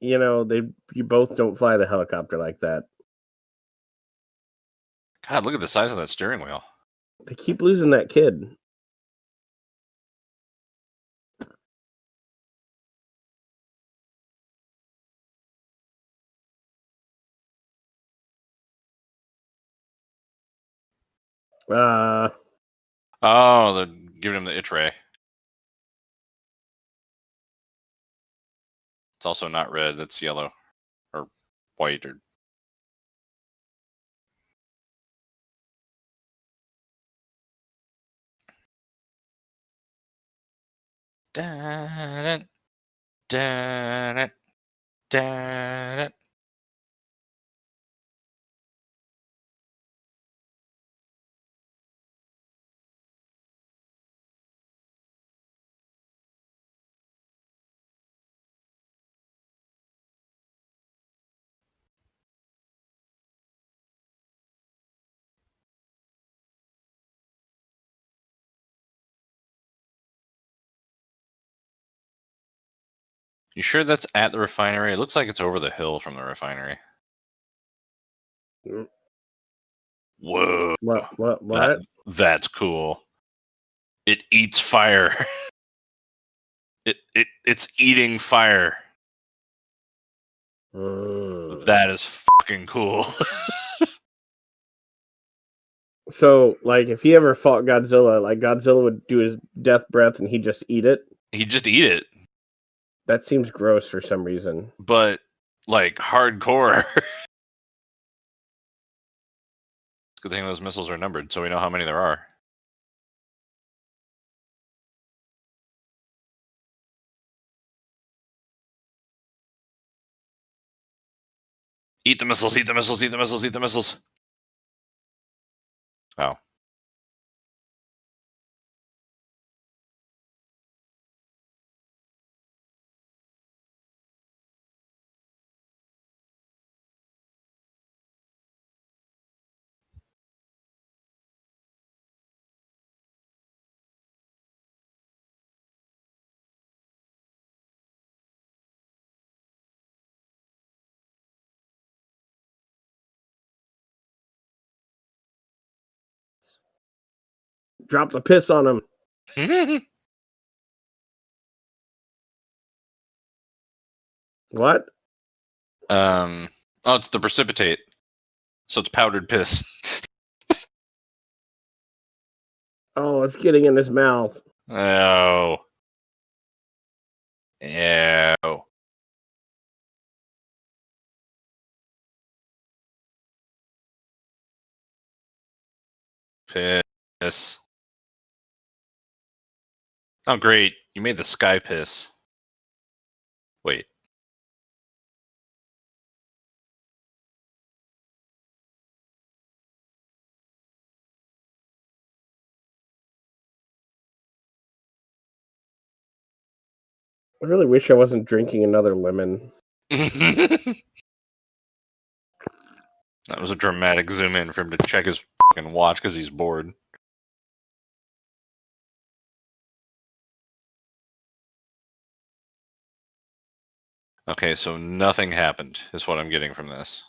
You both don't fly the helicopter like that. God, look at the size of that steering wheel. They keep losing that kid. Oh, they're giving him the itch ray. It's also not red, that's yellow. Or white or da da da. You sure that's at the refinery? It looks like it's over the hill from the refinery. Whoa. What? That's cool. It eats fire. It's eating fire. That is fucking cool. So, like, if he ever fought Godzilla, like, Godzilla would do his death breath and he'd just eat it? He'd just eat it. That seems gross for some reason. But, like, hardcore. It's a good thing those missiles are numbered, so we know how many there are. Eat the missiles, eat the missiles, eat the missiles, eat the missiles. Oh. Drop the piss on him. What? Oh, it's the precipitate. So it's powdered piss. Oh, it's getting in his mouth. Oh. Ew. Piss. Oh, great. You made the sky piss. Wait. I really wish I wasn't drinking another lemon. That was a dramatic zoom in for him to check his fucking watch because he's bored. Okay, so nothing happened, is what I'm getting from this.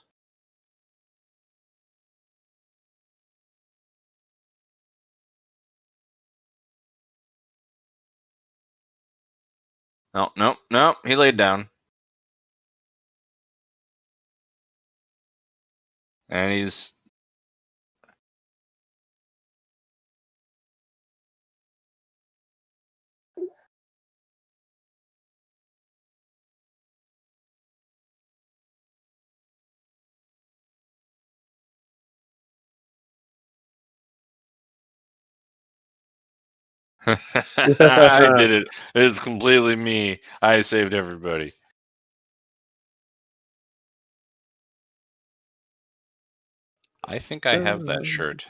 No, no, no, he laid down. And he's... I did it. It's completely me. I saved everybody. I think I have that shirt.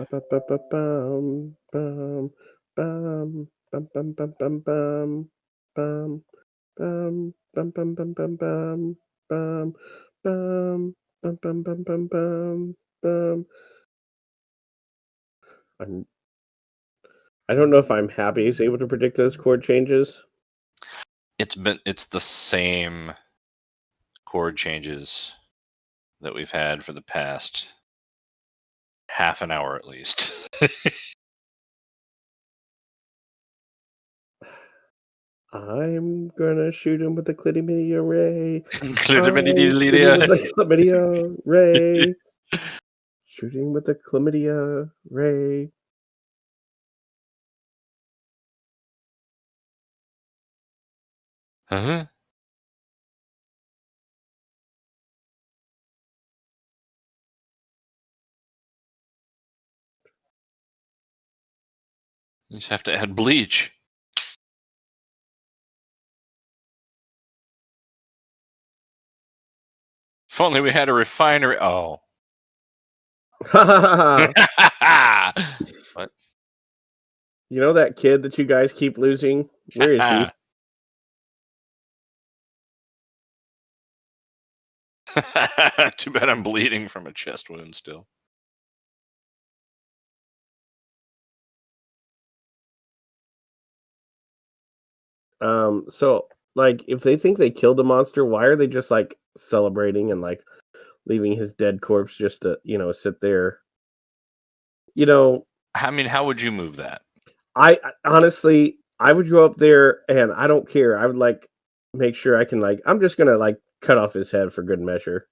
I don't know if I'm happy he's able to predict those chord changes. It's the same chord changes that we've had for the past half an hour at least. I'm gonna shoot him with the chlamydia ray. Chlamydia. With the chlamydia ray. Shooting with the chlamydia ray. Huh? You just have to add bleach. If only we had a refinery. Oh. What? You know that kid that you guys keep losing? Where is he? Too bad I'm bleeding from a chest wound still. So like if they think they killed the monster, why are they just like celebrating and like leaving his dead corpse just to, sit there? I mean, how would you move that? I honestly I would go up there and I don't care. I would like make sure I can I'm just gonna cut off his head for good measure.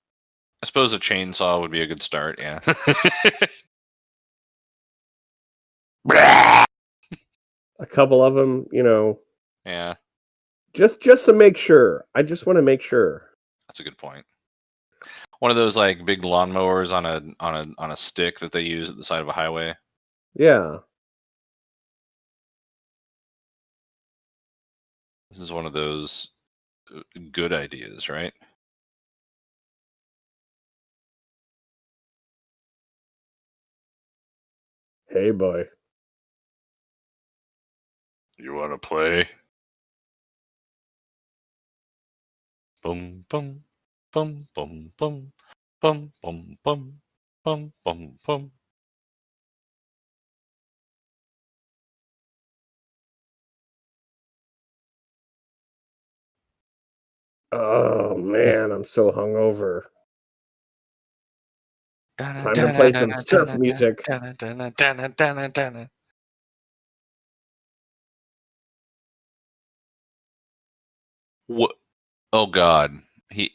I suppose a chainsaw would be a good start, yeah. A couple of them, Yeah, just to make sure. I just want to make sure. that's a good point. One of those like big lawnmowers on a stick that they use at the side of a highway. Yeah. This is one of those good ideas, right? Hey, boy. You want to play? Boom, boom, boom, boom, boom, boom, boom, boom, boom, boom, boom. Oh, man, I'm so hungover. Time to play some surf music. What? Oh God, he.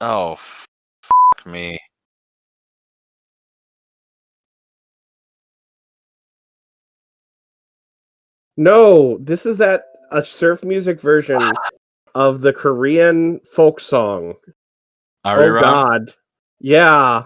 Oh, fuck me. No, this is a surf music version of the Korean folk song. Are you Oh, wrong? God. Yeah.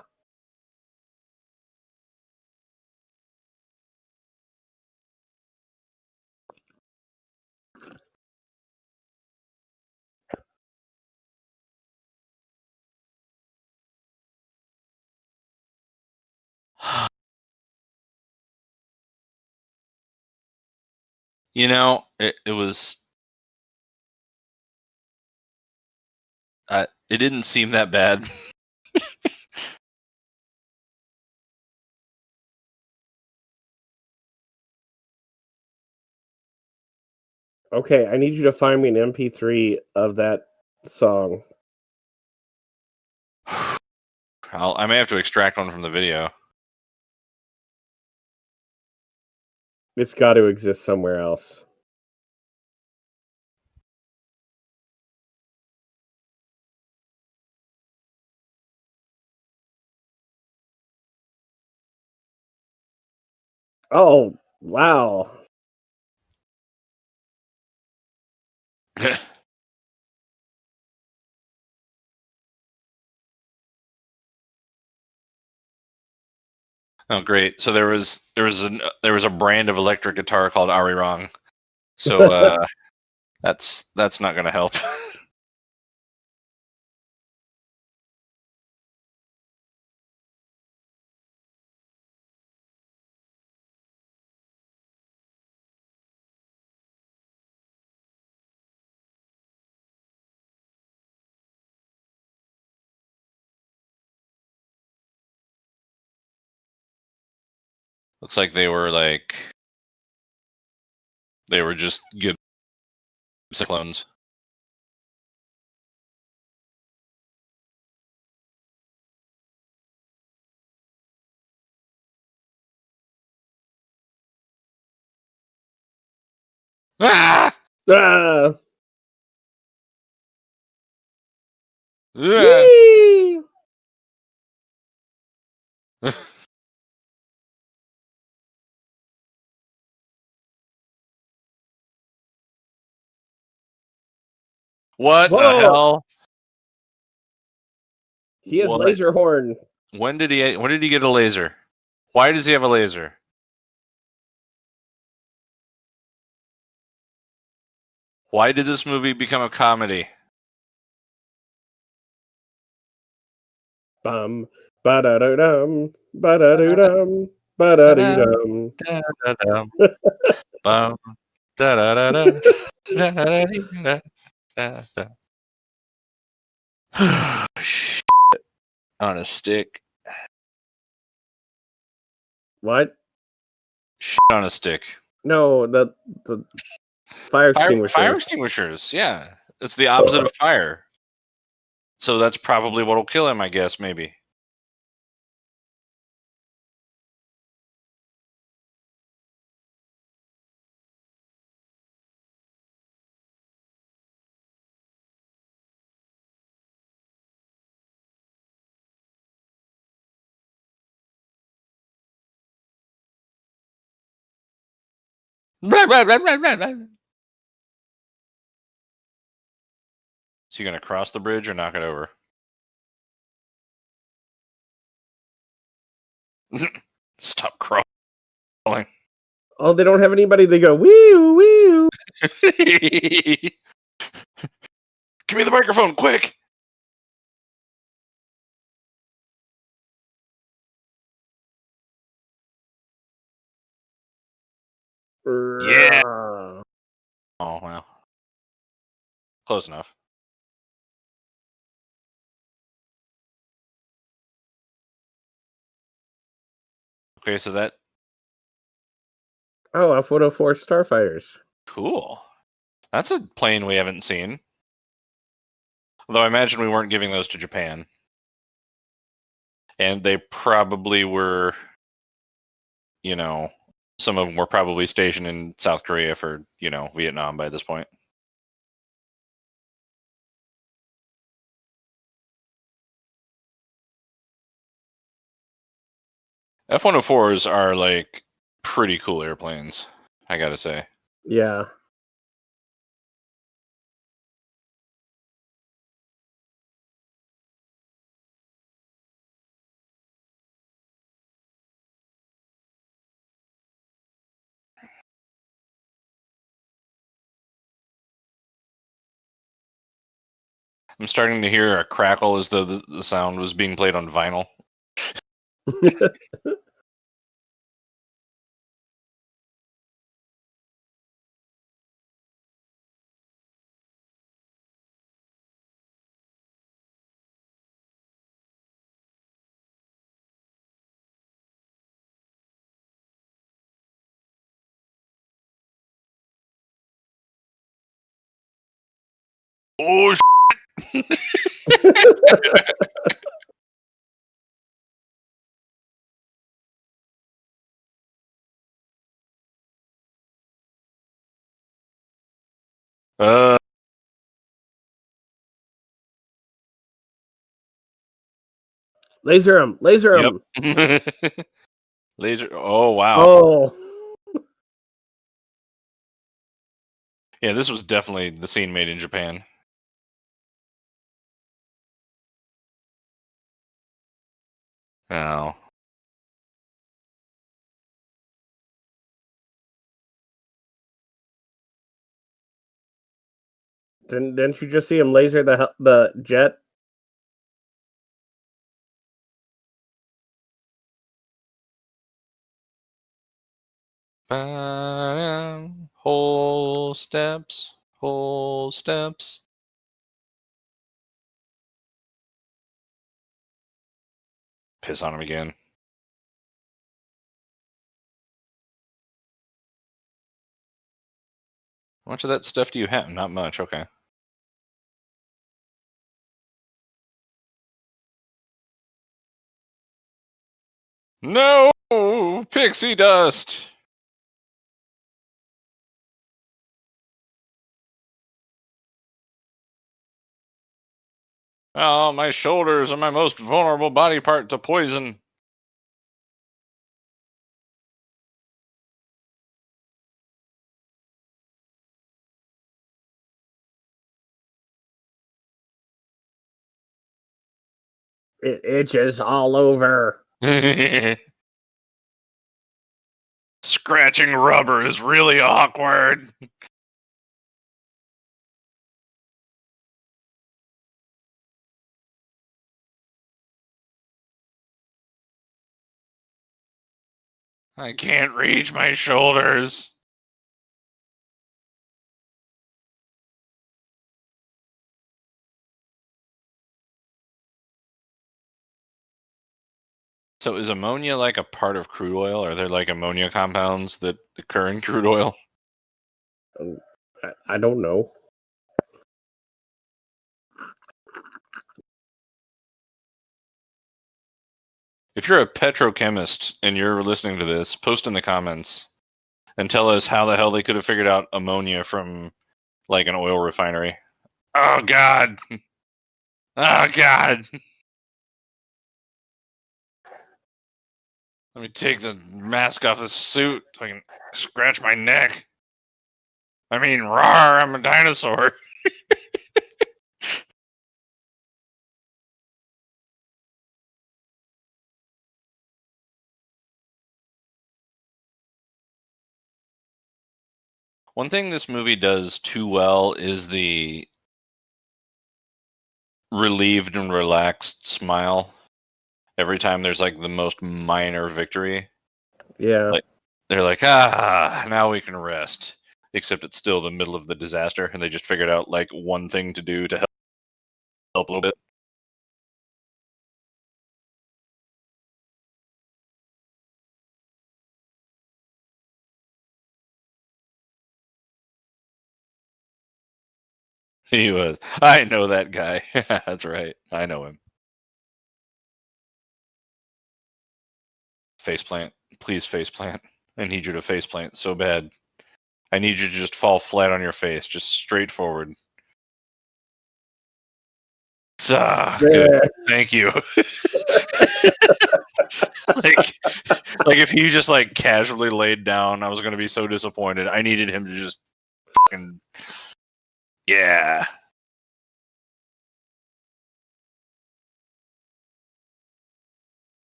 You know, it was. It didn't seem that bad. Okay, I need you to find me an MP3 of that song. I may have to extract one from the video. It's got to exist somewhere else. Oh, wow. Oh, great! So there was a brand of electric guitar called Arirang. So that's not going to help. Looks like they were just good clones. Ah! Ah! Ah! Whee! What the Whoa! hell? He has What? laser horn. When did he get a laser? Why does he have a laser? Why did this movie become a comedy? Bum, ba-da-do-dum, ba-da-do-dum, ba-da-do-dum. Bum, da-da-da-da, da-da-da-dee-da, da-da. Shit on a stick. What? Shit on a stick. No, the fire extinguishers. Fire extinguishers. Yeah, it's the opposite of fire. So that's probably what'll kill him, I guess. Maybe. Is he gonna cross the bridge or knock it over? Stop crawling. Oh, they don't have anybody. They go, wee wee. Give me the microphone, quick! Close enough. Okay, so that Oh, F-104 Starfighters. cool. That's a plane we haven't seen. Although I imagine we weren't giving those to Japan. And they probably were, you know, some of them were probably stationed in South Korea for, you know, Vietnam by this point. F-104s are like pretty cool airplanes, I gotta say. Yeah. I'm starting to hear a crackle as though the sound was being played on vinyl. Oh, uh, Laser him! Laser him! yep. Laser. Oh, wow. Oh, Yeah, this was definitely the scene made in Japan. Oh. didn't you just see him laser the jet? Whole steps. Whole steps. Piss on him again. How much of that stuff do you have? Not much, okay. No! Pixie dust! Oh, my shoulders are my most vulnerable body part to poison. It itches all over. Scratching rubber is really awkward. I can't reach my shoulders. So is ammonia like a part of crude oil? Are there like ammonia compounds that occur in crude oil? I don't know. If you're a petrochemist and you're listening to this, post in the comments and tell us how the hell they could have figured out ammonia from like an oil refinery. Oh God. Oh God. Let me take the mask off the suit so I can scratch my neck. I mean, rawr, I'm a dinosaur. One thing this movie does too well is the relieved and relaxed smile every time there's like the most minor victory. Yeah. Like they're like, ah, now we can rest. except it's still the middle of the disaster, and they just figured out like one thing to do to help a little bit. He was. I know that guy. That's right. I know him. Faceplant. Please faceplant. I need you to faceplant so bad. I need you to just fall flat on your face, just straight forward. Good. Thank you. like if he just like casually laid down, I was gonna be so disappointed. I needed him to just fucking yeah.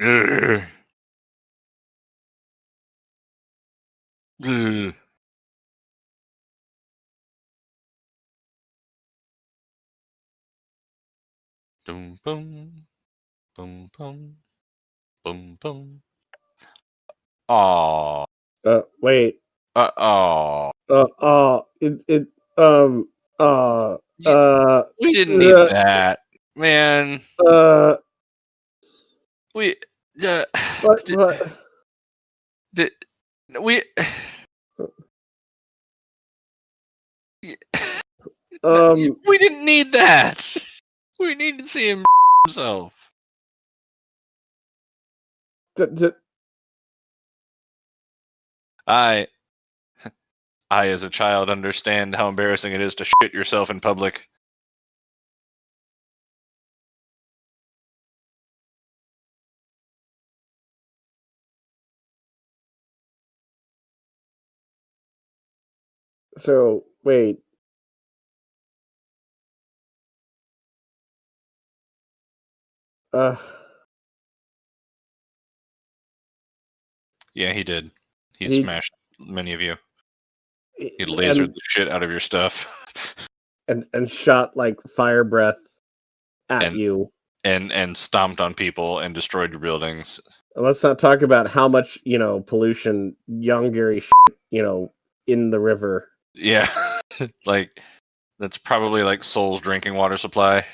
Ugh. Ugh. Boom boom boom boom boom boom. Aw. Wait. Oh. It We didn't need that, man. We What? did we we didn't need that. We need to see him himself. I as a child understand how embarrassing it is to shit yourself in public. So wait. Yeah, he did. He smashed many of you. He lasered the shit out of your stuff. and shot like fire breath at you. And stomped on people and destroyed your buildings. And let's not talk about how much, pollution Yongary in the river. Yeah. Like that's probably like Seoul's drinking water supply.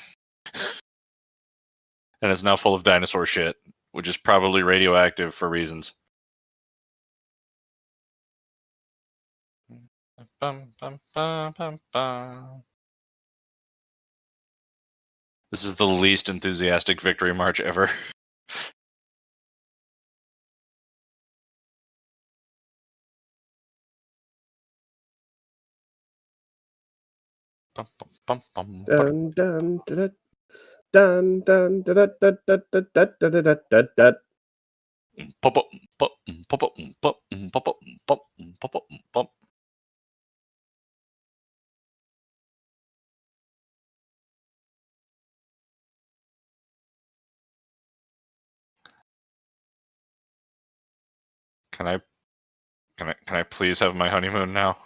And it's now full of dinosaur shit, which is probably radioactive for reasons. Bum, bum, bum, bum, bum. This is the least enthusiastic victory march ever. Bum, bum, bum, bum, Dun dun dun dun dun dun dun dun dun dun dun dun dun dun. pop, pop, pop, pop, pop, pop, pop, pop, pop, pop, pop. Can I please have my honeymoon now?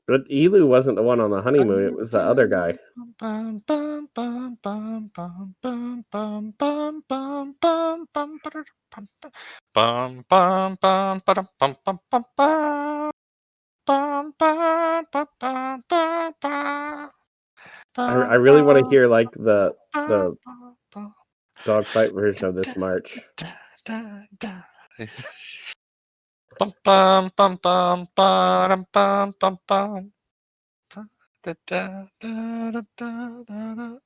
But Elu wasn't the one on the honeymoon, it was the other guy. Bum, bum, bum, bum, bum, bum, bum, bum, bum, bum, bum, bum, bum, bum, bum, bum, bum, bum, bum. Bum, bum, bum, bum, bum, bum. I really want to hear like the dogfight version of this march. Bum, bum, bum, bum, bum, bum, bum, bum. Da, da, da, da, da, da.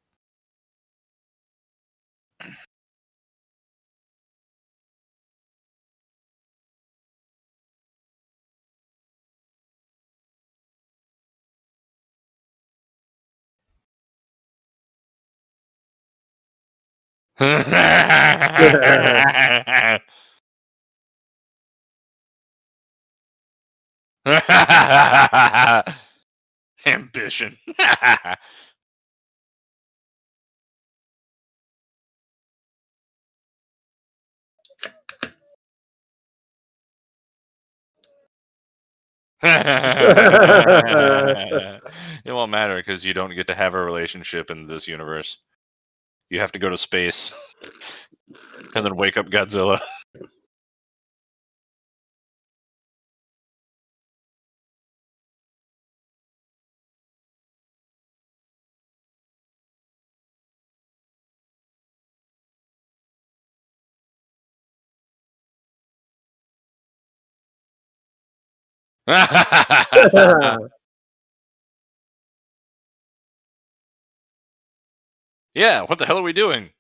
Ambition. It won't matter because you don't get to have a relationship in this universe. You have to go to space and then wake up Godzilla. Yeah, what the hell are we doing?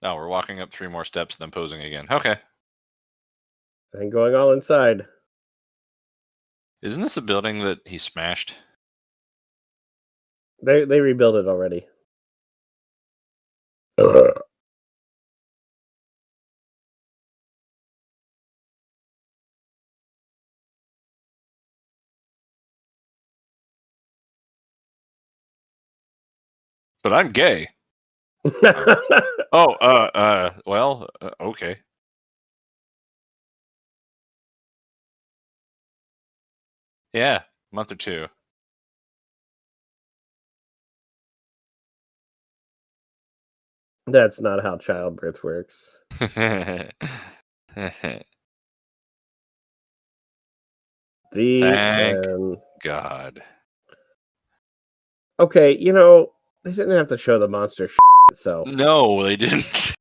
Oh, we're walking up 3 more steps and then posing again. Okay. And going all inside. Isn't this a building that he smashed? They rebuilt it already. But I'm gay. Oh, well, okay. Yeah, a month or 2. That's not how childbirth works. The Thank end. God. Okay, they didn't have to show the monster itself. No, they didn't.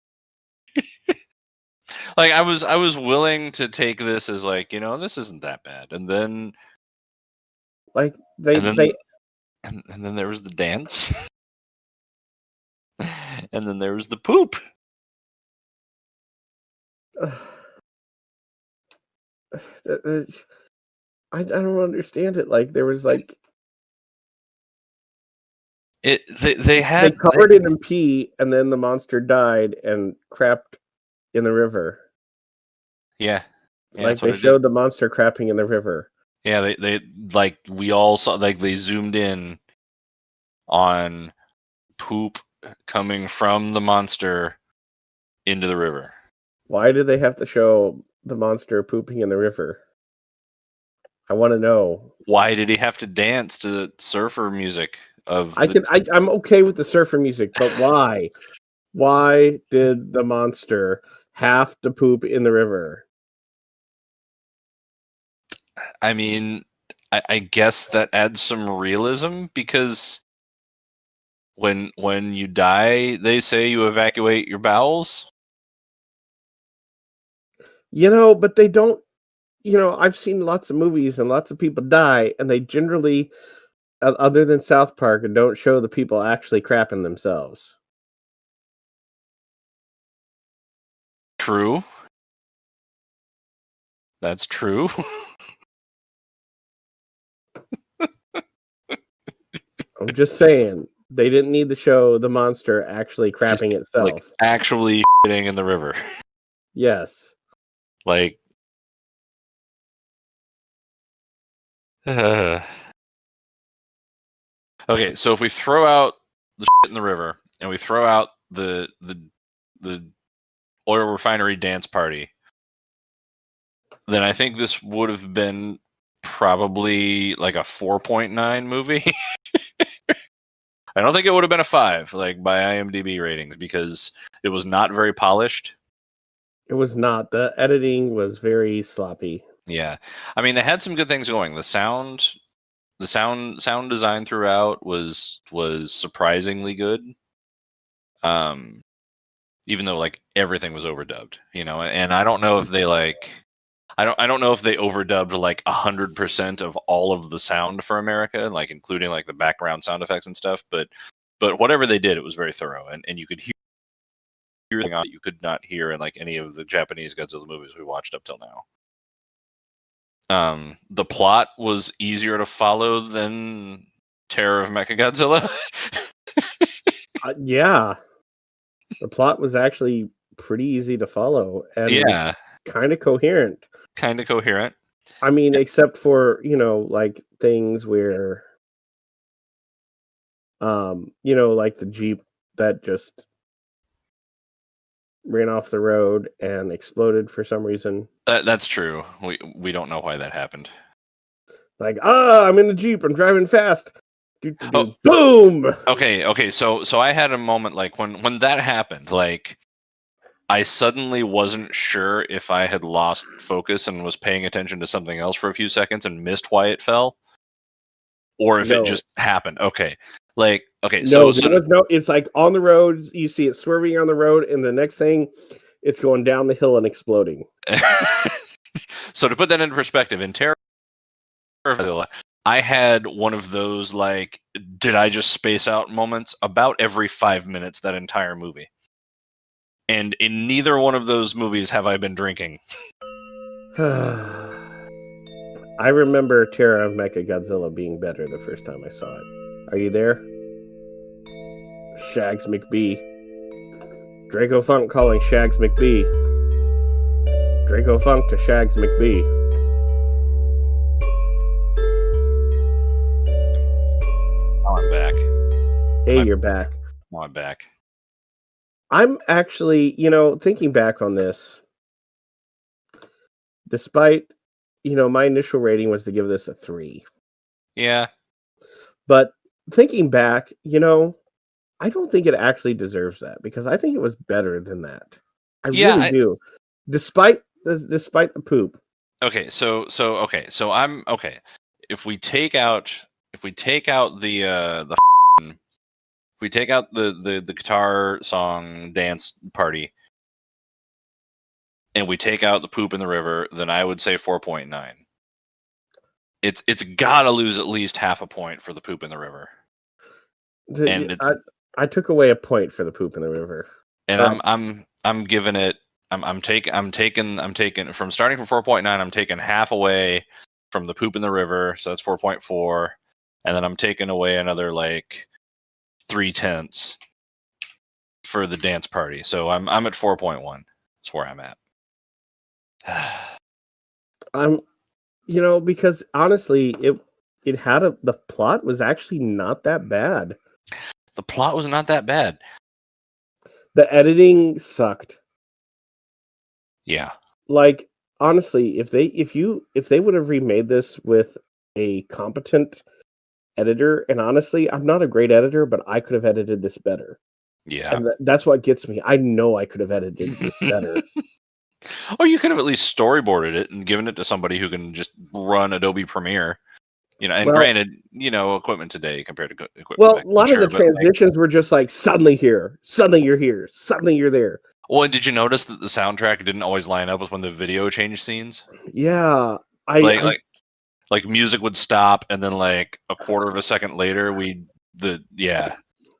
Like I was willing to take this as like, this isn't that bad. And then Like and then there was the dance. And then there was the poop. I don't understand it. Like there was like They they covered it in pee, and then the monster died and crapped in the river. Yeah. Like they showed the monster crapping in the river. Yeah, they like we all saw, like they zoomed in on poop coming from the monster into the river. Why did they have to show the monster pooping in the river? I want to know. Why did he have to dance to surfer music of I'm okay with the surfer music, but why? Why did the monster have to poop in the river? I mean, I guess that adds some realism because when you die, they say you evacuate your bowels. But they don't. I've seen lots of movies and lots of people die, and they generally, other than South Park, don't show the people actually crapping themselves. True. That's true. I'm just saying, they didn't need to show the monster actually crapping itself. Like actually shitting in the river. Yes. Like okay, so if we throw out the shit in the river and we throw out the oil refinery dance party, then I think this would have been probably like a 4.9 movie. I don't think it would have been a 5, like by IMDb ratings, because it was not very polished. It was not. The editing was very sloppy. Yeah, I mean, they had some good things going. The sound design throughout was surprisingly good. Even though like everything was overdubbed, and I don't know if they I don't know if they overdubbed like 100% of all of the sound for America, like including like the background sound effects and stuff. But whatever they did, it was very thorough, and you could hear things that you could not hear in like any of the Japanese Godzilla movies we watched up till now. The plot was easier to follow than Terror of Mechagodzilla. Yeah. The plot was actually pretty easy to follow and kind of coherent. I mean, except for, like things where, like the Jeep that just ran off the road and exploded for some reason. That's true. We don't know why that happened. Like, I'm in the Jeep. I'm driving fast. Boom. Okay. So I had a moment like when that happened, like I suddenly wasn't sure if I had lost focus and was paying attention to something else for a few seconds and missed why it fell, or if it just happened. Okay. Like, okay. It's like on the road, you see it swerving on the road, and the next thing It's going down the hill and exploding. So to put that into perspective, in Terror, I had one of those like, did I just space out moments about every 5 minutes that entire movie. And in neither one of those movies have I been drinking. I remember Terror of Mechagodzilla being better the first time I saw it. Are you there? Shags McBee. Dracofunk calling Shags McBee. Dracofunk to Shags McBee. Oh, I'm back. Hey, you're back. Oh, I'm back. I'm actually, thinking back on this, despite, my initial rating was to give this a 3. Yeah. But thinking back, I don't think it actually deserves that because I think it was better than that. I really do. Despite the poop. Okay, so I'm okay. If we take out the if we take out the guitar song dance party and we take out the poop in the river, then I would say 4.9. It's got to lose at least half a point for the poop in the river. And I took away a point for the poop in the river. And I'm giving it I'm taking from starting from 4.9, I'm taking half away from the poop in the river, so that's 4.4, and then I'm taking away another like 0.3 for the dance party. So I'm at 4.1. That's where I'm at. I'm because honestly it had the plot was actually not that bad. The plot was not that bad. The editing sucked. Yeah. Like honestly, if they would have remade this with a competent editor, and honestly, I'm not a great editor, but I could have edited this better. Yeah. And that's what gets me. I know I could have edited this better. Or you could have at least storyboarded it and given it to somebody who can just run Adobe Premiere. And granted, equipment today compared to equipment. Well, a lot of the transitions were just like suddenly here, suddenly you're here, suddenly you're there. Well, and did you notice that the soundtrack didn't always line up with when the video changed scenes? Yeah, like music would stop, and then like a quarter of a second later,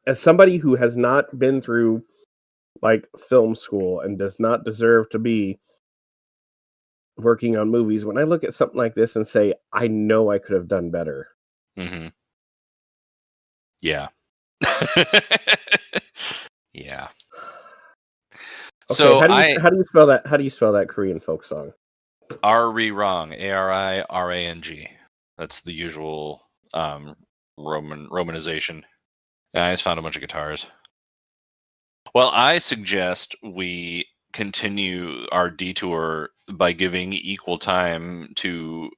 As somebody who has not been through like film school and does not deserve to be working on movies, when I look at something like this and say, I know I could have done better. Mm-hmm. Yeah. Yeah. Okay, So how do you spell that? How do you spell that Korean folk song? Arirang, Arirang. That's the usual romanization. And I just found a bunch of guitars. Well, I suggest we continue our detour by giving equal time to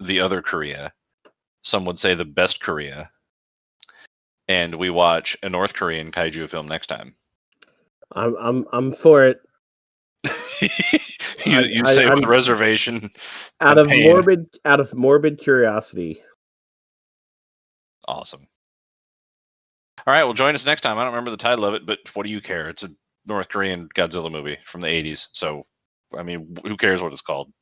the other Korea. Some would say the best Korea. And we watch a North Korean kaiju film next time. I'm for it. you say with reservation. Out of morbid curiosity. Awesome. All right, well, join us next time. I don't remember the title of it, but what do you care? It's a North Korean Godzilla movie from the 80s. So, I mean, who cares what it's called?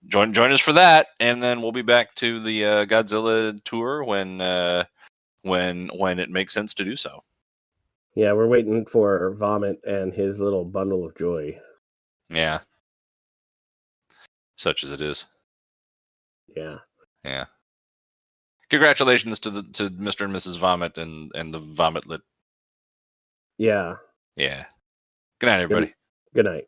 Join us for that, and then we'll be back to the Godzilla tour when it makes sense to do so. Yeah, we're waiting for Vomit and his little bundle of joy. Yeah. Such as it is. Yeah. Yeah. Congratulations to Mr. and Mrs. Vomit and the Vomitlet. Yeah. Yeah. Good night, everybody. Good night.